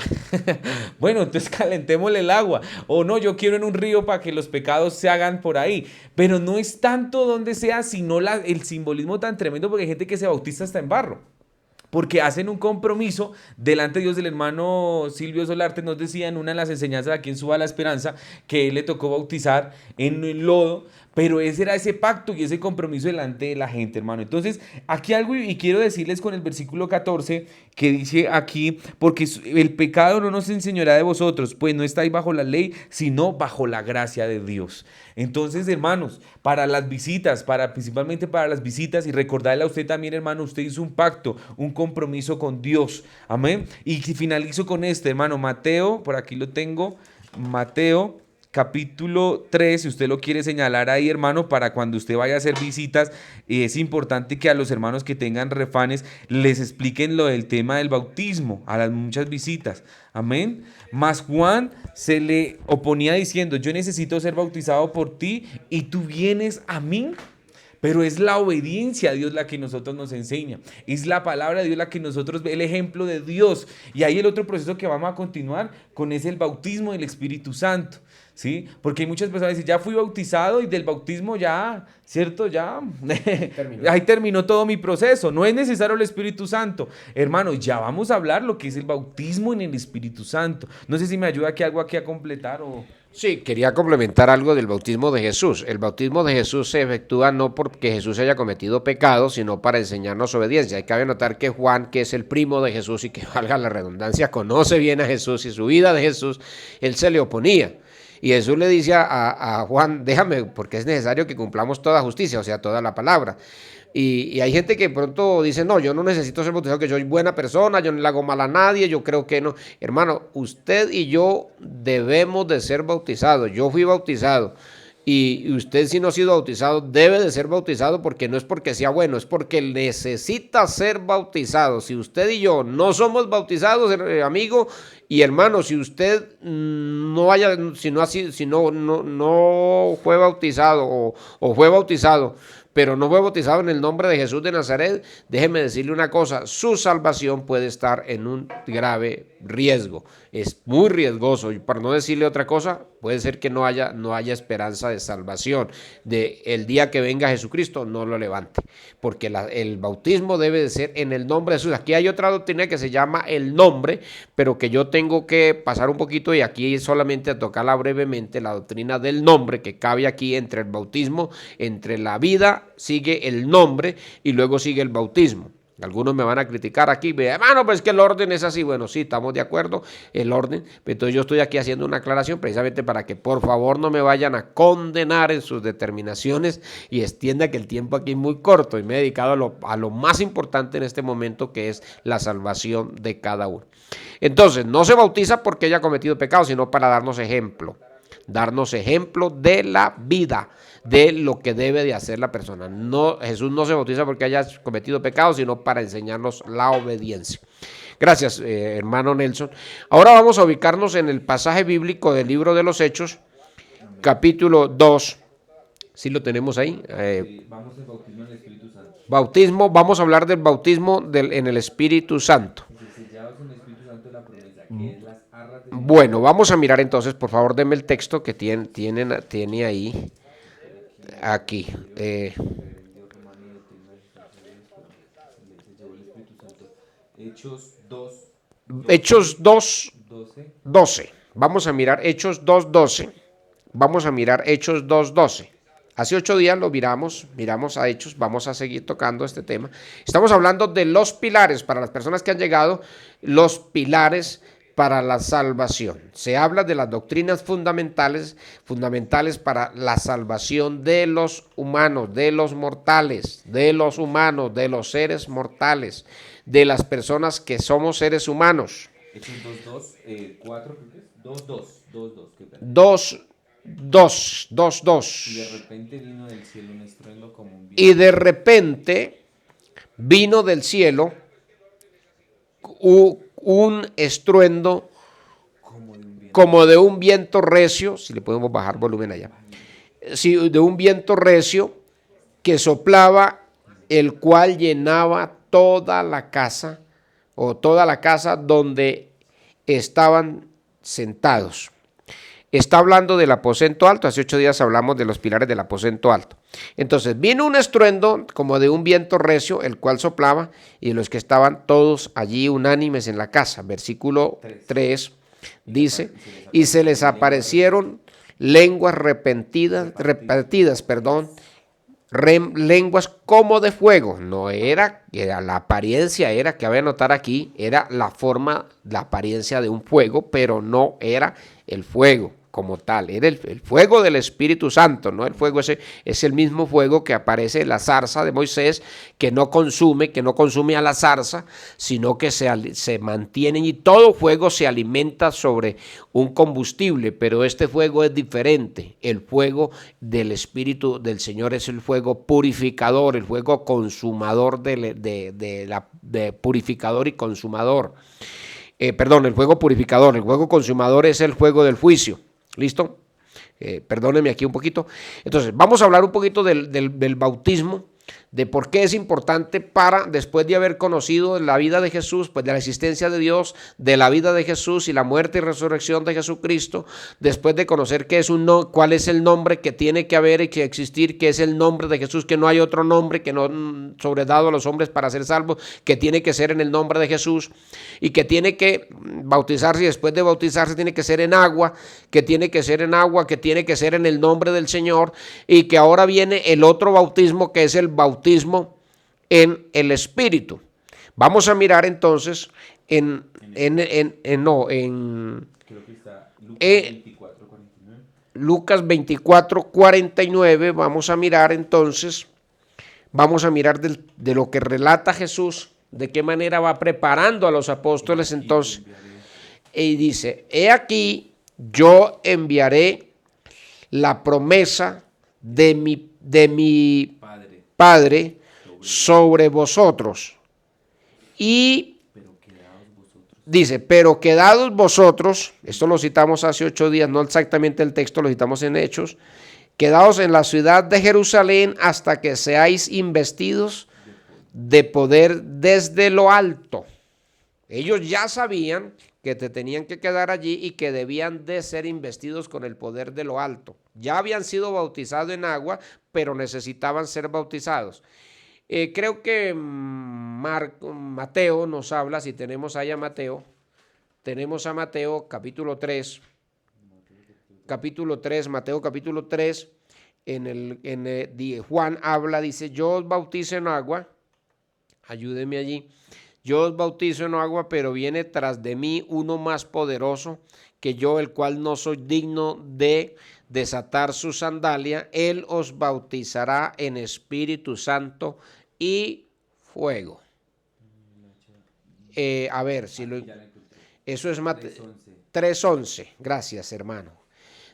Bueno, entonces calentémosle el agua. O no, yo quiero en un río para que los pecados se hagan por ahí. Pero no es tanto donde sea, sino el simbolismo tan tremendo, porque hay gente que se bautiza hasta en barro. Porque hacen un compromiso delante de Dios. El hermano Silvio Solarte nos decía en una de las enseñanzas aquí en Suba la Esperanza que él le tocó bautizar en el lodo, pero ese era ese pacto y ese compromiso delante de la gente, hermano. Entonces, aquí algo, y quiero decirles con el versículo 14, que dice aquí, porque el pecado no nos enseñará de vosotros, pues no estáis bajo la ley, sino bajo la gracia de Dios. Entonces, hermanos, para las visitas, principalmente para las visitas, y recordarle a usted también, hermano, usted hizo un pacto, un compromiso con Dios, amén. Y finalizo con este, hermano, Mateo, por aquí lo tengo, Mateo capítulo 3, si usted lo quiere señalar ahí, hermano, para cuando usted vaya a hacer visitas, es importante que a los hermanos que tengan refanes les expliquen lo del tema del bautismo, a las muchas visitas, amén. Mas Juan se le oponía diciendo, yo necesito ser bautizado por ti y tú vienes a mí. Pero es la obediencia a Dios la que nosotros nos enseña. Es la palabra de Dios la que nosotros, el ejemplo de Dios. Y ahí el otro proceso que vamos a continuar con es el bautismo del Espíritu Santo. ¿Sí? Porque hay muchas personas que dicen, ya fui bautizado y del bautismo ya, ¿cierto? Ya, ahí terminó todo mi proceso. No es necesario el Espíritu Santo. Hermano, ya vamos a hablar lo que es el bautismo en el Espíritu Santo. No sé si me ayuda aquí algo aquí a completar o... Sí, quería complementar algo del bautismo de Jesús. El bautismo de Jesús se efectúa no porque Jesús haya cometido pecado, sino para enseñarnos obediencia. Hay que notar que Juan, que es el primo de Jesús y que valga la redundancia, conoce bien a Jesús y su vida de Jesús, él se le oponía. Y Jesús le dice a Juan, déjame, porque es necesario que cumplamos toda justicia, o sea, toda la palabra. Y hay gente que pronto dice, no, yo no necesito ser bautizado, que yo soy buena persona, yo no le hago mal a nadie, yo creo que no. Hermano, usted y yo debemos de ser bautizados. Yo fui bautizado. Y usted, si no ha sido bautizado, debe de ser bautizado, porque no es porque sea bueno, es porque necesita ser bautizado. Si usted y yo no somos bautizados, amigo y hermano, si usted no haya, si no fue bautizado o fue bautizado, pero no fue bautizado en el nombre de Jesús de Nazaret, déjeme decirle una cosa, su salvación puede estar en un grave riesgo. Es muy riesgoso, y para no decirle otra cosa, puede ser que no haya esperanza de salvación. El día que venga Jesucristo, no lo levante, porque el bautismo debe de ser en el nombre de Jesús. Aquí hay otra doctrina que se llama el nombre, pero que yo tengo que pasar un poquito, y aquí solamente a tocarla brevemente, la doctrina del nombre, que cabe aquí entre el bautismo, entre la vida, sigue el nombre y luego sigue el bautismo. Algunos me van a criticar aquí, hermano, pues que el orden es así. Bueno, sí, estamos de acuerdo, el orden. Entonces yo estoy aquí haciendo una aclaración precisamente para que por favor no me vayan a condenar en sus determinaciones, y extienda que el tiempo aquí es muy corto y me he dedicado a lo más importante en este momento, que es la salvación de cada uno. Entonces, no se bautiza porque haya cometido pecado, sino para darnos ejemplo de la vida, de lo que debe de hacer la persona. No, Jesús no se bautiza porque haya cometido pecado, sino para enseñarnos la obediencia. Gracias, hermano Nelson. Ahora vamos a ubicarnos en el pasaje bíblico del libro de los Hechos, capítulo 2. ¿Sí lo tenemos ahí? Vamos al bautismo en el Espíritu Santo. Bautismo, vamos a hablar del bautismo en el Espíritu Santo. Bueno, vamos a mirar entonces, por favor, denme el texto que tiene ahí, aquí. Hechos 2, 12. Vamos a mirar Hechos 2, 12. Vamos a mirar Hechos 2, 12. Hace 8 días lo miramos a Hechos, vamos a seguir tocando este tema. Estamos hablando de los pilares, para las personas que han llegado, los pilares para la salvación. Se habla de las doctrinas fundamentales para la salvación de los humanos, de los mortales, de los humanos, de los seres mortales, de las personas que somos seres humanos. Hechos 2.2, 4, 2.2, 2.2. Y de repente vino del cielo un estruendo como un viento. Y de repente vino del cielo un estruendo como de un viento recio, si le podemos bajar volumen allá, sí, de un viento recio que soplaba, el cual llenaba toda la casa donde estaban sentados. Está hablando del aposento alto. Hace 8 días hablamos de los pilares del aposento alto. Entonces vino un estruendo como de un viento recio, el cual soplaba, y los que estaban todos allí unánimes en la casa. Versículo 3 dice, y se les aparecieron lenguas repartidas, lenguas como de fuego. No era la apariencia, era que voy a notar aquí, era la forma, la apariencia de un fuego, pero no era el fuego como tal, era el fuego del Espíritu Santo, ¿no? El fuego ese es el mismo fuego que aparece en la zarza de Moisés, que no consume a la zarza, sino que se mantiene, y todo fuego se alimenta sobre un combustible, pero este fuego es diferente. El fuego del Espíritu del Señor es el fuego purificador, el fuego consumador purificador y consumador. El fuego purificador, el fuego consumador es el fuego del juicio. ¿Listo? Perdónenme aquí un poquito. Entonces, vamos a hablar un poquito del bautismo, de por qué es importante para, después de haber conocido la vida de Jesús, pues de la existencia de Dios, de la vida de Jesús y la muerte y resurrección de Jesucristo, después de conocer cuál es el nombre que tiene que haber y que existir, que es el nombre de Jesús, que no hay otro nombre que no sobredado a los hombres para ser salvos, que tiene que ser en el nombre de Jesús, y que tiene que bautizarse, y después de bautizarse tiene que ser en agua, que tiene que ser en el nombre del Señor, y que ahora viene el otro bautismo, que es el bautismo en el Espíritu. Vamos a mirar entonces creo que está Lucas 24, 49. Lucas 24, 49, vamos a mirar entonces, vamos a mirar de lo que relata Jesús, de qué manera va preparando a los apóstoles entonces. Y dice, he aquí, yo enviaré la promesa de mi Padre sobre vosotros. Y dice, pero quedados vosotros, esto lo citamos hace 8 días, no exactamente el texto, lo citamos en Hechos, quedaos en la ciudad de Jerusalén hasta que seáis investidos de poder desde lo alto. Ellos ya sabían que te tenían que quedar allí y que debían de ser investidos con el poder de lo alto. Ya habían sido bautizados en agua, pero necesitaban ser bautizados. Creo que Mateo nos habla, si tenemos ahí a Mateo, tenemos a Mateo capítulo 3, Mateo capítulo 3, Juan habla, dice, yo os bautizo en agua, ayúdeme allí, yo os bautizo en agua, pero viene tras de mí uno más poderoso que yo, el cual no soy digno de desatar su sandalia. Él os bautizará en Espíritu Santo y fuego. A ver, si lo... Eso es Mateo 3:11. Gracias, hermano.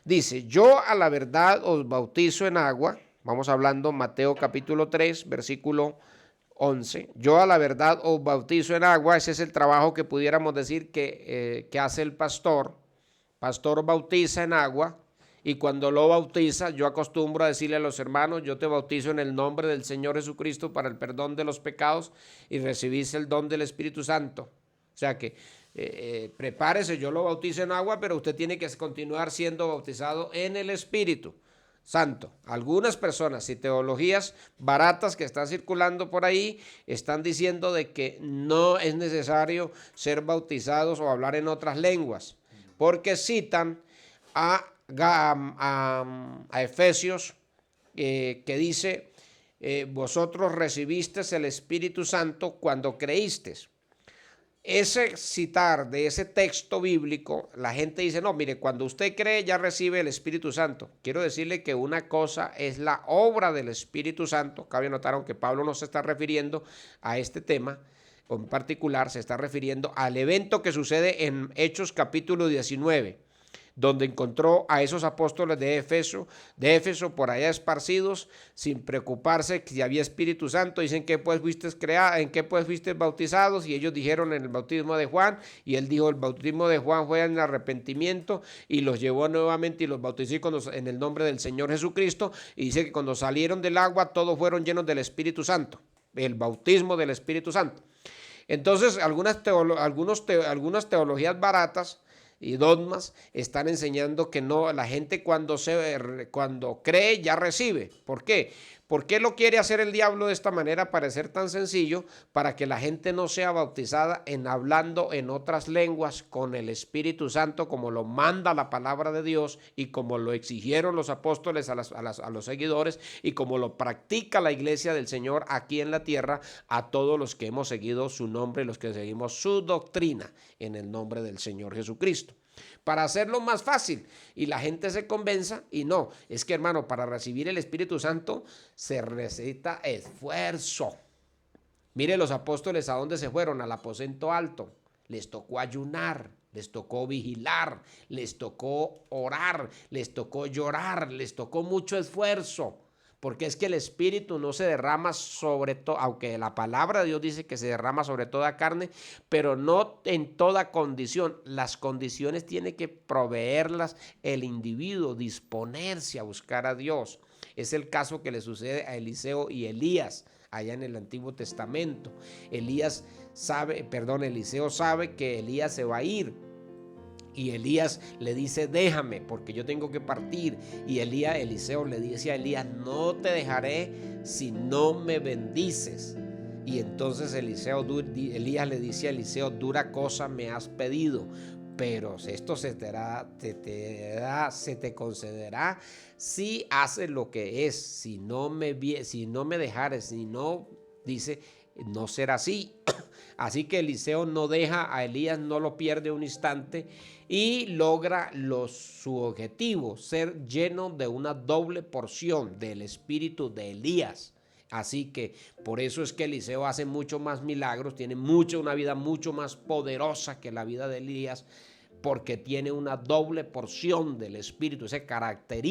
Dice, yo a la verdad os bautizo en agua. Vamos hablando Mateo capítulo 3, versículo 11. Yo a la verdad os bautizo en agua. Ese es el trabajo que pudiéramos decir que hace el pastor. Pastor bautiza en agua. Y cuando lo bautiza, yo acostumbro a decirle a los hermanos, yo te bautizo en el nombre del Señor Jesucristo para el perdón de los pecados y recibís el don del Espíritu Santo. O sea que prepárese, yo lo bautizo en agua, pero usted tiene que continuar siendo bautizado en el Espíritu Santo. Algunas personas y teologías baratas que están circulando por ahí están diciendo de que no es necesario ser bautizados o hablar en otras lenguas, porque citan a Efesios que dice, vosotros recibisteis el Espíritu Santo cuando creísteis. Ese citar de ese texto bíblico, la gente dice, no, mire, cuando usted cree ya recibe el Espíritu Santo. Quiero decirle que una cosa es la obra del Espíritu Santo. Cabe notar que Pablo no se está refiriendo a este tema, en particular se está refiriendo al evento que sucede en Hechos capítulo 19, donde encontró a esos apóstoles de Éfeso por allá esparcidos, sin preocuparse si había Espíritu Santo. Dicen, ¿qué pues fuisteis ¿en qué pues fuisteis bautizados? Y ellos dijeron, en el bautismo de Juan, y él dijo, el bautismo de Juan fue en arrepentimiento, y los llevó nuevamente y los bautizó en el nombre del Señor Jesucristo, y dice que cuando salieron del agua todos fueron llenos del Espíritu Santo, el bautismo del Espíritu Santo. Entonces algunas teologías baratas y dogmas están enseñando que no, la gente cuando cree ya recibe. ¿Por qué? ¿Por qué lo quiere hacer el diablo de esta manera para ser tan sencillo? Para que la gente no sea bautizada en hablando en otras lenguas con el Espíritu Santo, como lo manda la palabra de Dios y como lo exigieron los apóstoles a los seguidores y como lo practica la iglesia del Señor aquí en la tierra a todos los que hemos seguido su nombre, los que seguimos su doctrina en el nombre del Señor Jesucristo. Para hacerlo más fácil y la gente se convenza. Y no, es que, hermano, para recibir el Espíritu Santo se necesita esfuerzo. Mire, los apóstoles, ¿a dónde se fueron? Al aposento alto. Les tocó ayunar, les tocó vigilar, les tocó orar, les tocó llorar, les tocó mucho esfuerzo. Porque es que el Espíritu no se derrama sobre todo, aunque la palabra de Dios dice que se derrama sobre toda carne, pero no en toda condición. Las condiciones tiene que proveerlas el individuo, disponerse a buscar a Dios. Es el caso que le sucede a Eliseo y Elías allá en el Antiguo Testamento. Eliseo sabe que Elías se va a ir. Y Elías le dice, déjame porque yo tengo que partir. Y Eliseo le dice a Elías, no te dejaré si no me bendices. Y entonces Elías le dice a Eliseo, dura cosa me has pedido, pero esto se te concederá si haces lo que es. Si no me dejares, si no, dice, no será así. Así que Eliseo no deja a Elías, no lo pierde un instante y logra su objetivo, ser lleno de una doble porción del espíritu de Elías. Así que por eso es que Eliseo hace mucho más milagros, tiene una vida mucho más poderosa que la vida de Elías, porque tiene una doble porción del espíritu, ese carácter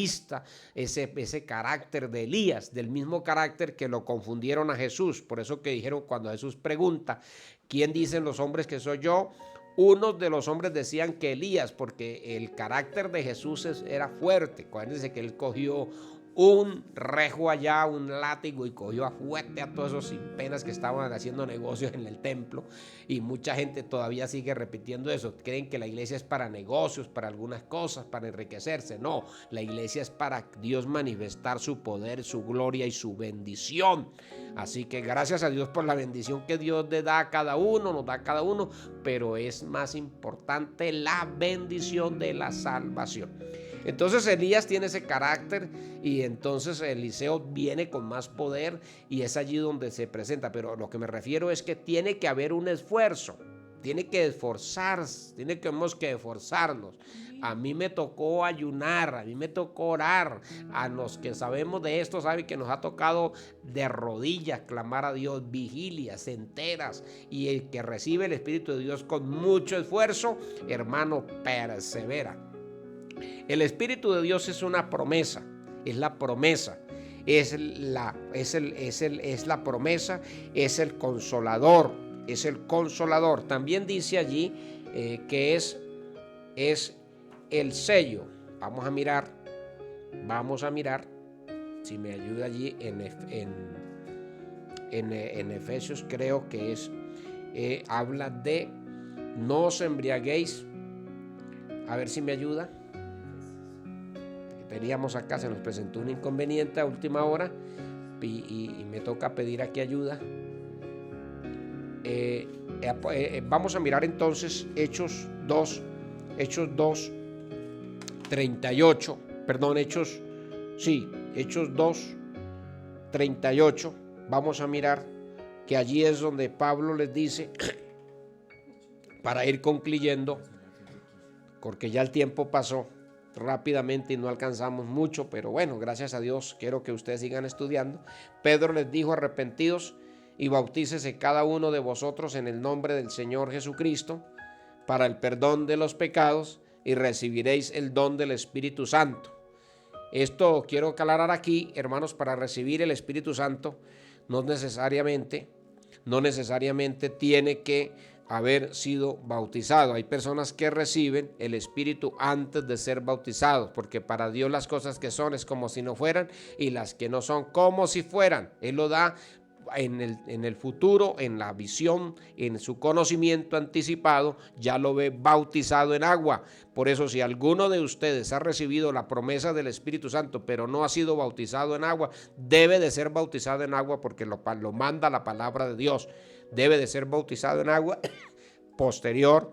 de Elías, del mismo carácter que lo confundieron a Jesús. Por eso que dijeron, cuando Jesús pregunta, ¿quién dicen los hombres que soy yo? Unos de los hombres decían que Elías, porque el carácter de Jesús era fuerte. Acuérdense que él cogió un rejo allá, un látigo, y cogió a fuerte a todos esos sin penas que estaban haciendo negocios en el templo. Y mucha gente todavía sigue repitiendo eso. Creen que la iglesia es para negocios, para algunas cosas, para enriquecerse. No, la iglesia es para Dios manifestar su poder, su gloria y su bendición. Así que gracias a Dios por la bendición que Dios le da a cada uno, nos da a cada uno, pero es más importante la bendición de la salvación. Entonces Elías tiene ese carácter y entonces Eliseo viene con más poder y es allí donde se presenta. Pero lo que me refiero es que tiene que haber un esfuerzo, tiene que esforzarse, tenemos que esforzarnos. A mí me tocó ayunar, a mí me tocó orar. A los que sabemos de esto saben que nos ha tocado de rodillas clamar a Dios, vigilias enteras, y el que recibe el Espíritu de Dios con mucho esfuerzo, hermano, persevera. El Espíritu de Dios es una promesa, es la promesa, es la promesa, es el consolador, es el consolador. También dice allí que es el sello. Vamos a mirar, si me ayuda allí en Efesios, creo que habla de no os embriaguéis. A ver si me ayuda. Teníamos acá, se nos presentó un inconveniente a última hora y me toca pedir aquí ayuda. Vamos a mirar entonces Hechos 2, 38, Hechos 2, 38. Vamos a mirar que allí es donde Pablo les dice, para ir concluyendo, porque ya el tiempo pasó rápidamente y no alcanzamos mucho, pero bueno, gracias a Dios, quiero que ustedes sigan estudiando. Pedro les dijo, arrepentidos y bautícese cada uno de vosotros en el nombre del Señor Jesucristo para el perdón de los pecados y recibiréis el don del Espíritu Santo. Esto quiero aclarar aquí, hermanos, para recibir el Espíritu Santo no necesariamente tiene que haber sido bautizado. Hay personas que reciben el Espíritu antes de ser bautizados, porque para Dios las cosas que son es como si no fueran, y las que no son como si fueran. Él lo da en el futuro, en la visión, en su conocimiento anticipado, ya lo ve bautizado en agua. Por eso, si alguno de ustedes ha recibido la promesa del Espíritu Santo, pero no ha sido bautizado en agua, debe de ser bautizado en agua, porque lo manda la palabra de Dios. Debe de ser bautizado en agua posterior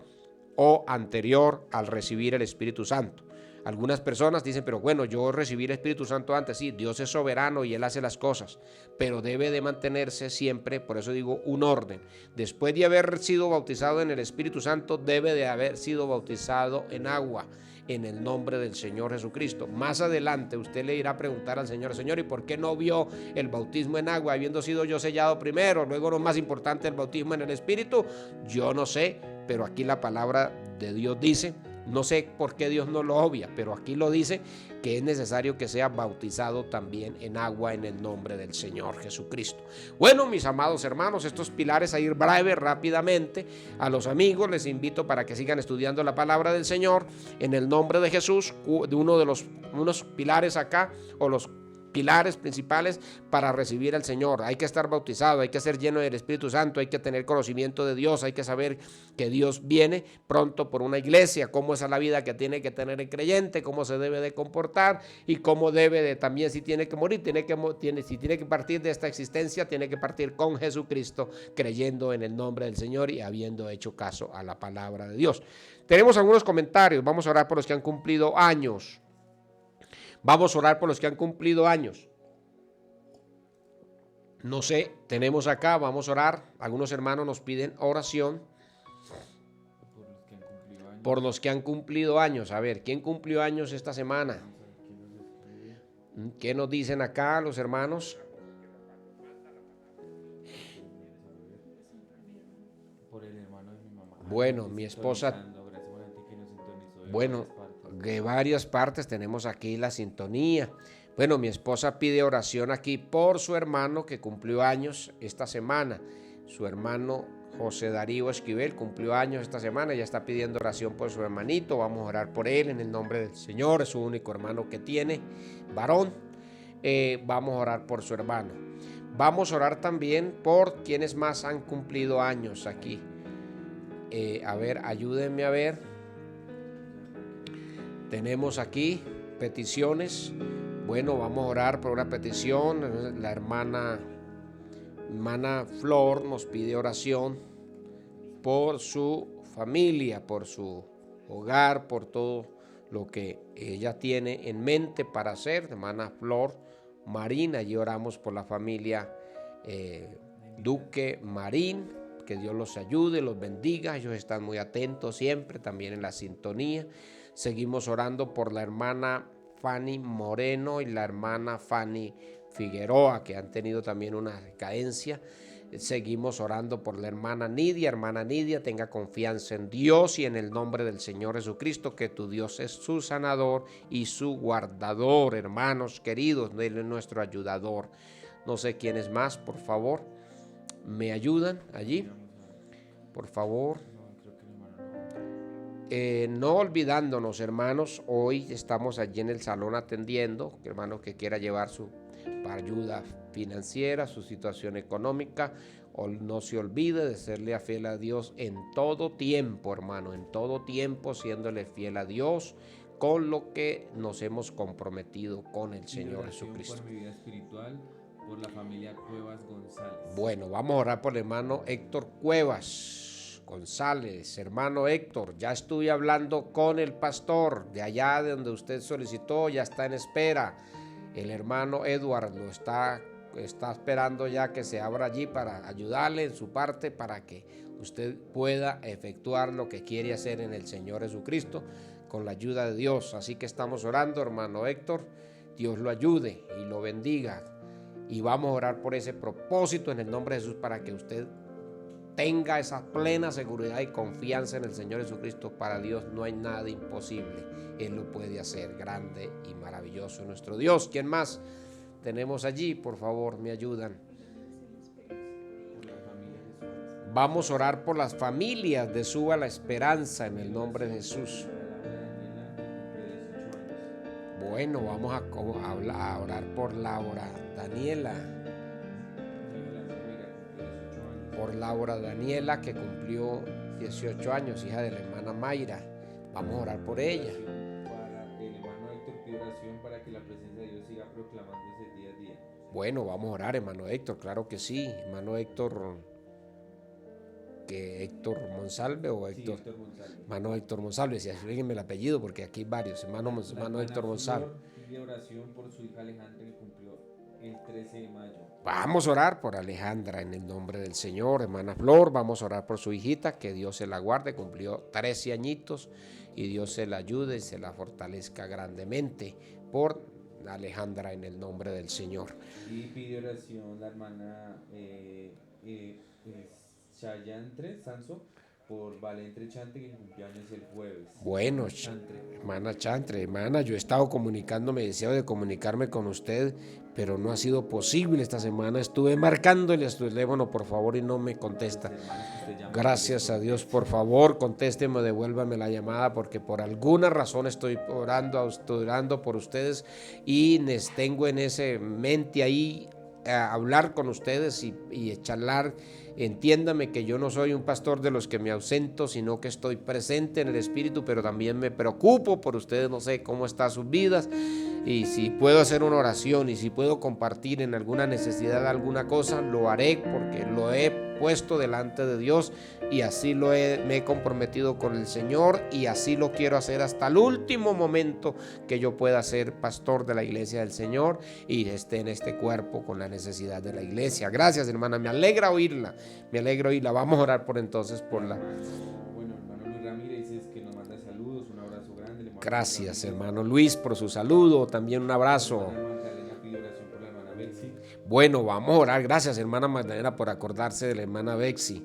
o anterior al recibir el Espíritu Santo. Algunas personas dicen, pero bueno, yo recibí el Espíritu Santo antes. Sí, Dios es soberano y Él hace las cosas, pero debe de mantenerse siempre, por eso digo, un orden. Después de haber sido bautizado en el Espíritu Santo, debe de haber sido bautizado en agua, en el nombre del Señor Jesucristo. Más adelante usted le irá a preguntar al Señor, Señor, ¿y por qué no vio el bautismo en agua, habiendo sido yo sellado primero? Luego lo más importante, el bautismo en el Espíritu. Yo no sé, pero aquí la palabra de Dios dice, no sé por qué Dios no lo obvia, pero aquí lo dice, que es necesario que sea bautizado también en agua en el nombre del Señor Jesucristo. Bueno, mis amados hermanos, estos pilares, a ir breve, rápidamente. A los amigos les invito para que sigan estudiando la palabra del Señor en el nombre de Jesús. Unos pilares acá, o los pilares principales para recibir al Señor. Hay que estar bautizado, hay que ser lleno del Espíritu Santo, hay que tener conocimiento de Dios, hay que saber que Dios viene pronto por una iglesia, cómo es la vida que tiene que tener el creyente, cómo se debe de comportar y cómo debe de también, si tiene que morir, si tiene que partir de esta existencia, tiene que partir con Jesucristo, creyendo en el nombre del Señor y habiendo hecho caso a la palabra de Dios. Tenemos algunos comentarios, vamos a orar por los que han cumplido años. Vamos a orar por los que han cumplido años. No sé, tenemos acá, vamos a orar. Algunos hermanos nos piden oración por los que han cumplido años. A ver, ¿quién cumplió años esta semana? ¿Qué nos dicen acá los hermanos? Por el hermano de mi mamá. Bueno, mi esposa, bueno, de varias partes tenemos aquí la sintonía. Bueno, mi esposa pide oración aquí por su hermano que cumplió años esta semana. Su hermano José Darío Esquivel cumplió años esta semana. Ella está pidiendo oración por su hermanito. Vamos a orar por él en el nombre del Señor. Es su único hermano que tiene, varón. Vamos a orar por su hermano. Vamos a orar también por quienes más han cumplido años aquí. A ver, ayúdenme a ver. Tenemos aquí peticiones. Bueno, vamos a orar por una petición. La hermana Flor nos pide oración por su familia, por su hogar, por todo lo que ella tiene en mente para hacer. Hermana Flor Marina, y oramos por la familia Duque Marín. Que Dios los ayude, los bendiga. Ellos están muy atentos siempre, también en la sintonía. Seguimos orando por la hermana Fanny Moreno y la hermana Fanny Figueroa, que han tenido también una decadencia. Seguimos orando por la hermana Nidia. Hermana Nidia, tenga confianza en Dios y en el nombre del Señor Jesucristo, que tu Dios es su sanador y su guardador. Hermanos queridos, Él es nuestro ayudador. No sé quiénes más, por favor, me ayudan allí, por favor. No olvidándonos, hermanos, hoy estamos allí en el salón atendiendo, hermano que quiera llevar su ayuda financiera, su situación económica, o no se olvide de serle fiel a Dios en todo tiempo, hermano, en todo tiempo, siéndole fiel a Dios con lo que nos hemos comprometido con el Señor Jesucristo. Por mi vida espiritual, por la familia Cuevas González. Bueno, vamos a orar por el hermano Héctor Cuevas González. Hermano Héctor, ya estuve hablando con el pastor de allá de donde usted solicitó, ya está en espera. El hermano Edward lo está esperando ya que se abra allí para ayudarle en su parte para que usted pueda efectuar lo que quiere hacer en el Señor Jesucristo con la ayuda de Dios. Así que estamos orando, hermano Héctor. Dios lo ayude y lo bendiga. Y vamos a orar por ese propósito en el nombre de Jesús para que usted tenga esa plena seguridad y confianza en el Señor Jesucristo. Para Dios no hay nada imposible. Él lo puede hacer. Grande y maravilloso nuestro Dios. ¿Quién más tenemos allí? Por favor, me ayudan. Vamos a orar por las familias de Suba la Esperanza en el nombre de Jesús. Bueno, vamos a orar por Laura Daniela. Por Laura Daniela, que cumplió 18 años, hija de la hermana Mayra. Vamos a orar por ella. Para el hermano Héctor pide oración para que la presencia de Dios siga proclamándose día a día. Bueno, vamos a orar, hermano Héctor, claro que sí. Hermano Héctor, que Héctor Monsalve o Héctor. Sí, Héctor Monsalve. Hermano Héctor Monsalve, si agréguenme el apellido porque aquí hay varios. Hermano Héctor Monsalve. Pide oración por su hija Alejandra que cumplió el 13 de mayo. Vamos a orar por Alejandra en el nombre del Señor. Hermana Flor, vamos a orar por su hijita, que Dios se la guarde, cumplió 13 añitos y Dios se la ayude y se la fortalezca grandemente por Alejandra en el nombre del Señor. Y pide oración la hermana Chayantre Sanso por Valentre Chante, que cumplió años el jueves. Bueno, hermana Chantre, hermana, yo he estado comunicándome, deseo de comunicarme con usted, pero no ha sido posible esta semana. Estuve marcándole a su teléfono, por favor, y no me contesta. Gracias a Dios, por favor, contésteme, devuélvame la llamada, porque por alguna razón estoy orando por ustedes y les tengo en ese mente ahí a hablar con ustedes y charlar. Entiéndame que yo no soy un pastor de los que me ausento, sino que estoy presente en el Espíritu, pero también me preocupo por ustedes. No sé cómo están sus vidas y si puedo hacer una oración y si puedo compartir en alguna necesidad alguna cosa, lo haré porque lo he puesto delante de Dios y así me he comprometido con el Señor y así lo quiero hacer hasta el último momento que yo pueda ser pastor de la iglesia del Señor y esté en este cuerpo con la necesidad de la iglesia. Gracias, hermana, me alegra oírla. Vamos a orar por entonces por la... Bueno, hermano Luis Ramírez es que nos manda saludos, un abrazo grande. Gracias, hermano Luis, por su saludo, también un abrazo. Bueno, vamos a orar. Gracias, hermana Magdalena, por acordarse de la hermana Bexi.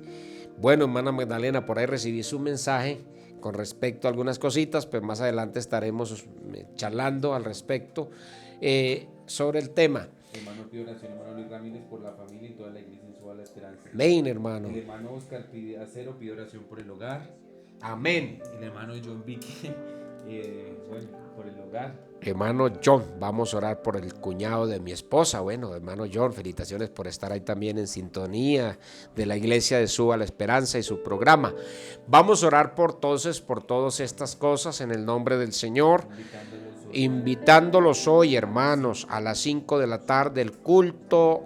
Bueno, hermana Magdalena, por ahí recibí su mensaje con respecto a algunas cositas, pues más adelante estaremos charlando al respecto sobre el tema. Hermano, pide oración, hermano Luis Ramírez, por la familia y toda la iglesia en su esperanza. Amén, hermano. El hermano Oscar pide oración por el hogar. Amén. El hermano John Vicky, por el hogar. Hermano John, vamos a orar por el cuñado de mi esposa. Bueno, hermano John, felicitaciones por estar ahí también en sintonía de la iglesia de Suba la Esperanza y su programa. Vamos a orar por todas estas cosas en el nombre del Señor. Invitándolos hoy, hermanos, a las 5 de la tarde, el culto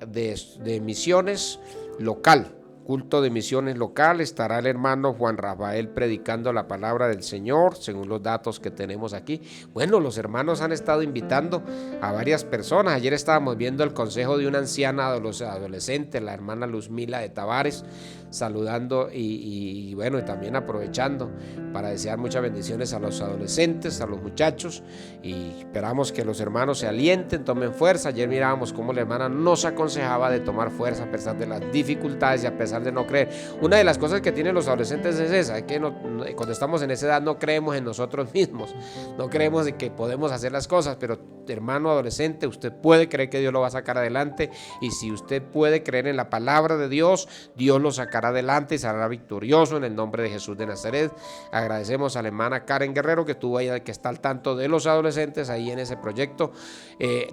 de misiones local. Culto de misiones local, estará el hermano Juan Rafael predicando la palabra del Señor, según los datos que tenemos aquí. Bueno, los hermanos han estado invitando a varias personas. Ayer estábamos viendo el consejo de una anciana adolescente, la hermana Luzmila de Tavares, saludando y bueno, y también aprovechando para desear muchas bendiciones a los adolescentes, a los muchachos, y esperamos que los hermanos se alienten, tomen fuerza. Ayer mirábamos cómo la hermana nos aconsejaba de tomar fuerza a pesar de las dificultades y a pesar de no creer. Una de las cosas que tienen los adolescentes es esa, que cuando estamos en esa edad no creemos en nosotros mismos, no creemos de que podemos hacer las cosas, pero hermano adolescente, usted puede creer que Dios lo va a sacar adelante, y si usted puede creer en la palabra de Dios, Dios lo sacará adelante y será victorioso en el nombre de Jesús de Nazaret. Agradecemos a la hermana Karen Guerrero que estuvo ahí, que está al tanto de los adolescentes ahí en ese proyecto.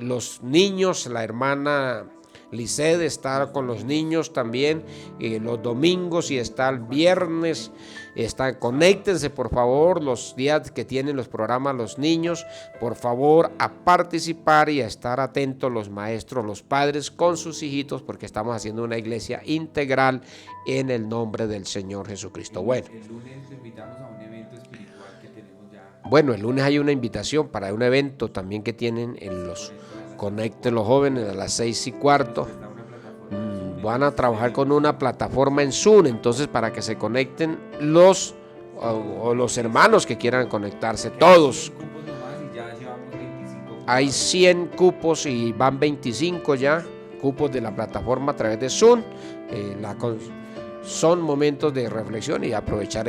Los niños, la hermana Lisset está con los niños también los domingos y está el viernes. Conéctense por favor los días que tienen los programas los niños, por favor a participar y a estar atentos los maestros, los padres con sus hijitos, porque estamos haciendo una iglesia integral en el nombre del Señor Jesucristo. Bueno, el lunes te invitamos a un evento espiritual que tenemos ya. Bueno, el lunes hay una invitación para un evento también que tienen en los Conecten los Jóvenes a las 6:15. Van a trabajar con una plataforma en Zoom, entonces para que se conecten los hermanos que quieran conectarse, todos. Hay 100 cupos y van 25 ya cupos de la plataforma a través de Zoom. Son momentos de reflexión y aprovechar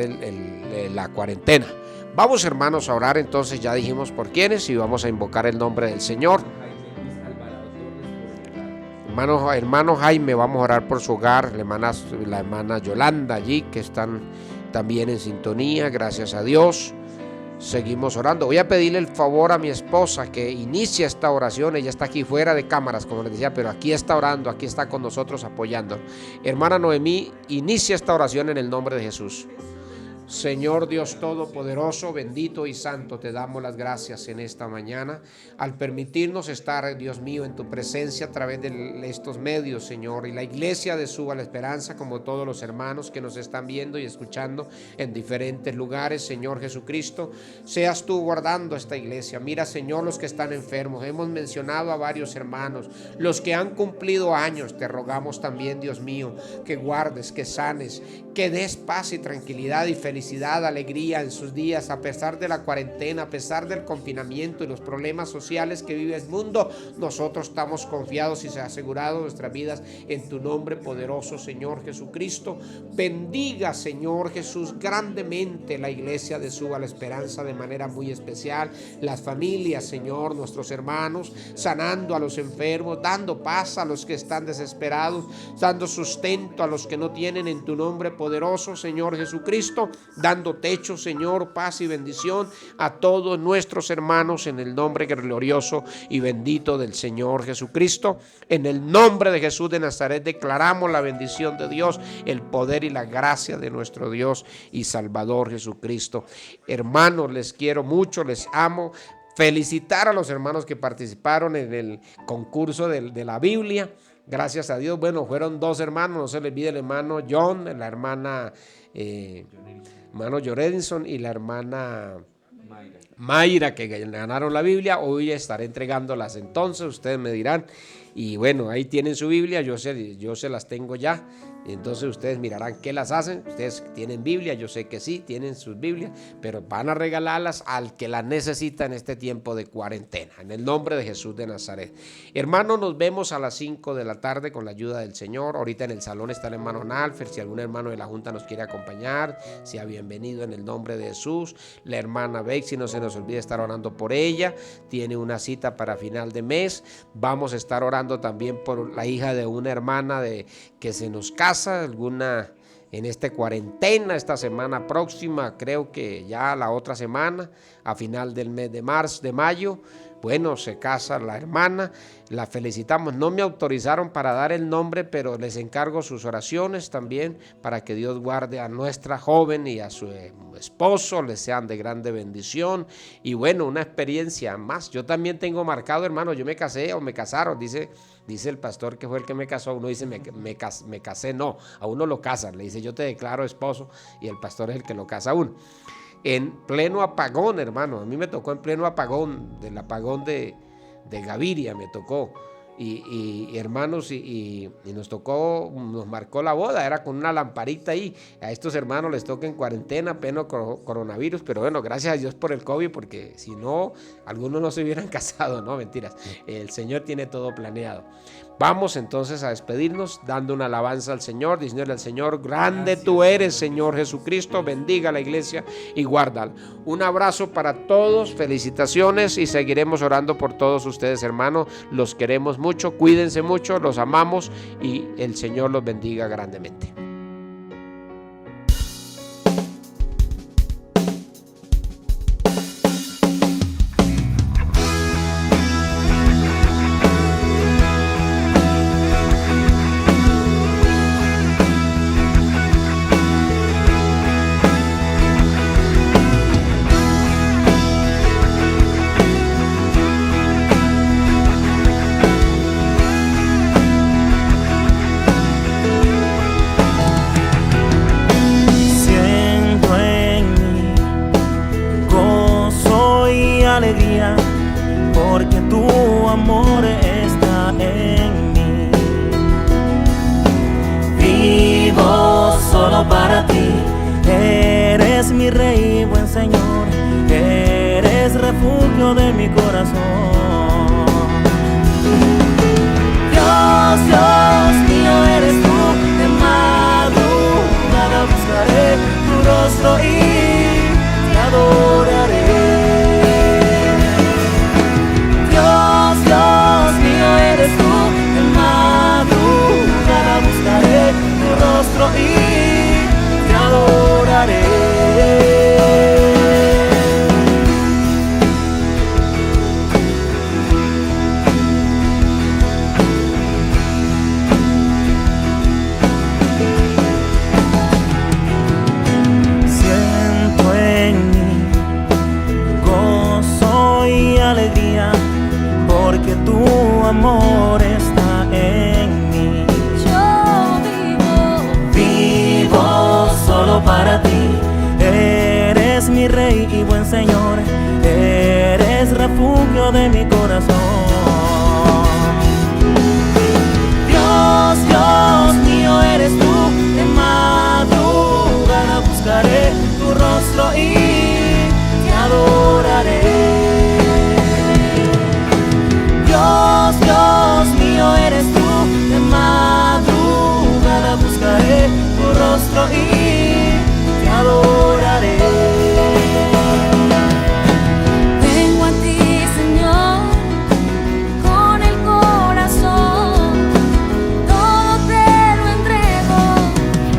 la cuarentena. Vamos, hermanos, a orar. Entonces ya dijimos por quiénes y vamos a invocar el nombre del Señor. Hermano Jaime, vamos a orar por su hogar, la hermana Yolanda allí, que están también en sintonía, gracias a Dios. Seguimos orando. Voy a pedirle el favor a mi esposa que inicie esta oración. Ella está aquí fuera de cámaras, como les decía, pero aquí está orando, aquí está con nosotros apoyando. Hermana Noemí, inicia esta oración en el nombre de Jesús. Señor Dios Todopoderoso, bendito y santo, te damos las gracias en esta mañana al permitirnos estar, Dios mío, en tu presencia a través de estos medios, Señor, y la iglesia de Suba la Esperanza, como todos los hermanos que nos están viendo y escuchando en diferentes lugares. Señor Jesucristo, seas tú guardando esta iglesia. Mira, Señor, los que están enfermos, hemos mencionado a varios hermanos, los que han cumplido años, te rogamos también, Dios mío, que guardes, que sanes, que des paz y tranquilidad y felicidad, alegría en sus días, a pesar de la cuarentena, a pesar del confinamiento y los problemas sociales que vive el mundo. Nosotros estamos confiados y asegurados nuestras vidas en tu nombre poderoso, Señor Jesucristo. Bendiga, Señor Jesús, grandemente la iglesia de Suba la Esperanza de manera muy especial, las familias, Señor, nuestros hermanos, sanando a los enfermos, dando paz a los que están desesperados, dando sustento a los que no tienen, en tu nombre poderoso, Señor Jesucristo, dando techo, Señor, paz y bendición a todos nuestros hermanos en el nombre glorioso y bendito del Señor Jesucristo. En el nombre de Jesús de Nazaret declaramos la bendición de Dios, el poder y la gracia de nuestro Dios y Salvador Jesucristo. Hermanos, les quiero mucho, les amo. Felicitar a los hermanos que participaron en el concurso de la Biblia. gracias a Dios. Bueno, fueron 2 hermanos, no se les olvide el hermano John, la hermana hermano Jorenson y la hermana Mayra, que ganaron la Biblia. Hoy estaré entregándolas, entonces ustedes me dirán. Y bueno, ahí tienen su Biblia, yo se las tengo ya. Entonces ustedes mirarán qué las hacen. Ustedes tienen Biblia, yo sé que sí, tienen sus Biblias, pero van a regalarlas al que las necesita en este tiempo de cuarentena, en el nombre de Jesús de Nazaret. Hermanos, nos vemos a las 5 de la tarde con la ayuda del Señor. Ahorita en el salón está el hermano Nalfer. Si algún hermano de la Junta nos quiere acompañar, sea bienvenido en el nombre de Jesús. La hermana Bexy, no se nos olvide estar orando por ella, tiene una cita para final de mes. Vamos a estar orando también por la hija de una hermana que se nos casa, alguna en esta cuarentena, esta semana próxima, creo que ya la otra semana, a final del mes de mayo. Bueno, se casa la hermana, la felicitamos. No me autorizaron para dar el nombre, pero les encargo sus oraciones también para que Dios guarde a nuestra joven y a su esposo, les sean de grande bendición. Y bueno, una experiencia más. Yo también tengo marcado, hermano, yo me casé o me casaron, dice el pastor que fue el que me casó. Uno dice, me casé, no, a uno lo casan, le dice, yo te declaro esposo, y el pastor es el que lo casa a uno. En pleno apagón, hermano, a mí me tocó en pleno apagón, del apagón de Gaviria me tocó, y hermanos, y nos tocó, nos marcó la boda, era con una lamparita ahí. A estos hermanos les toca en cuarentena, pleno coronavirus, pero bueno, gracias a Dios por el COVID, porque si no, algunos no se hubieran casado, no, mentiras, el Señor tiene todo planeado. Vamos entonces a despedirnos dando una alabanza al Señor, diciéndole al Señor, grande tú eres, Señor Jesucristo, bendiga a la iglesia y guárdala. Un abrazo para todos, felicitaciones, y seguiremos orando por todos ustedes, hermanos. Los queremos mucho, cuídense mucho, los amamos y el Señor los bendiga grandemente. Porque tu amor está en mí. Vivo solo para ti. Eres mi Rey, buen Señor. Eres refugio de mi corazón. Dios, Dios mío eres tú. De madrugada buscaré tu rostro y te adoraré. Dios mío eres tú, en madrugada buscaré tu rostro y te adoraré. Siento en mí gozo y alegría, porque tu amor está en mí. Yo vivo solo para ti. Eres mi Rey y buen Señor. Eres refugio de mi corazón. Dios, Dios mío eres tú. De madrugada buscaré tu rostro y te adoraré. Dios, Dios mío eres tú, de madrugada buscaré tu rostro y te adoraré. Vengo a ti, Señor, con el corazón, todo te lo entrego,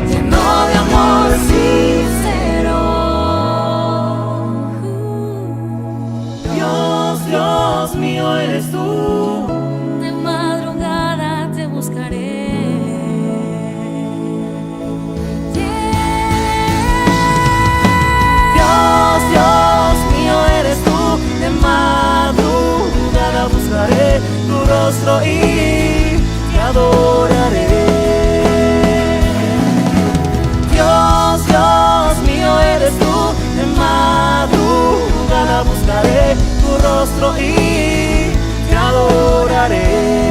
Lleno de amor sincero. Dios, Dios mío eres tú. De madrugada te buscaré. Dios, Dios mío eres tú. De madrugada buscaré tu rostro y te adoraré. Dios, Dios mío eres tú, de madrugada buscaré tu rostro y te adoraré.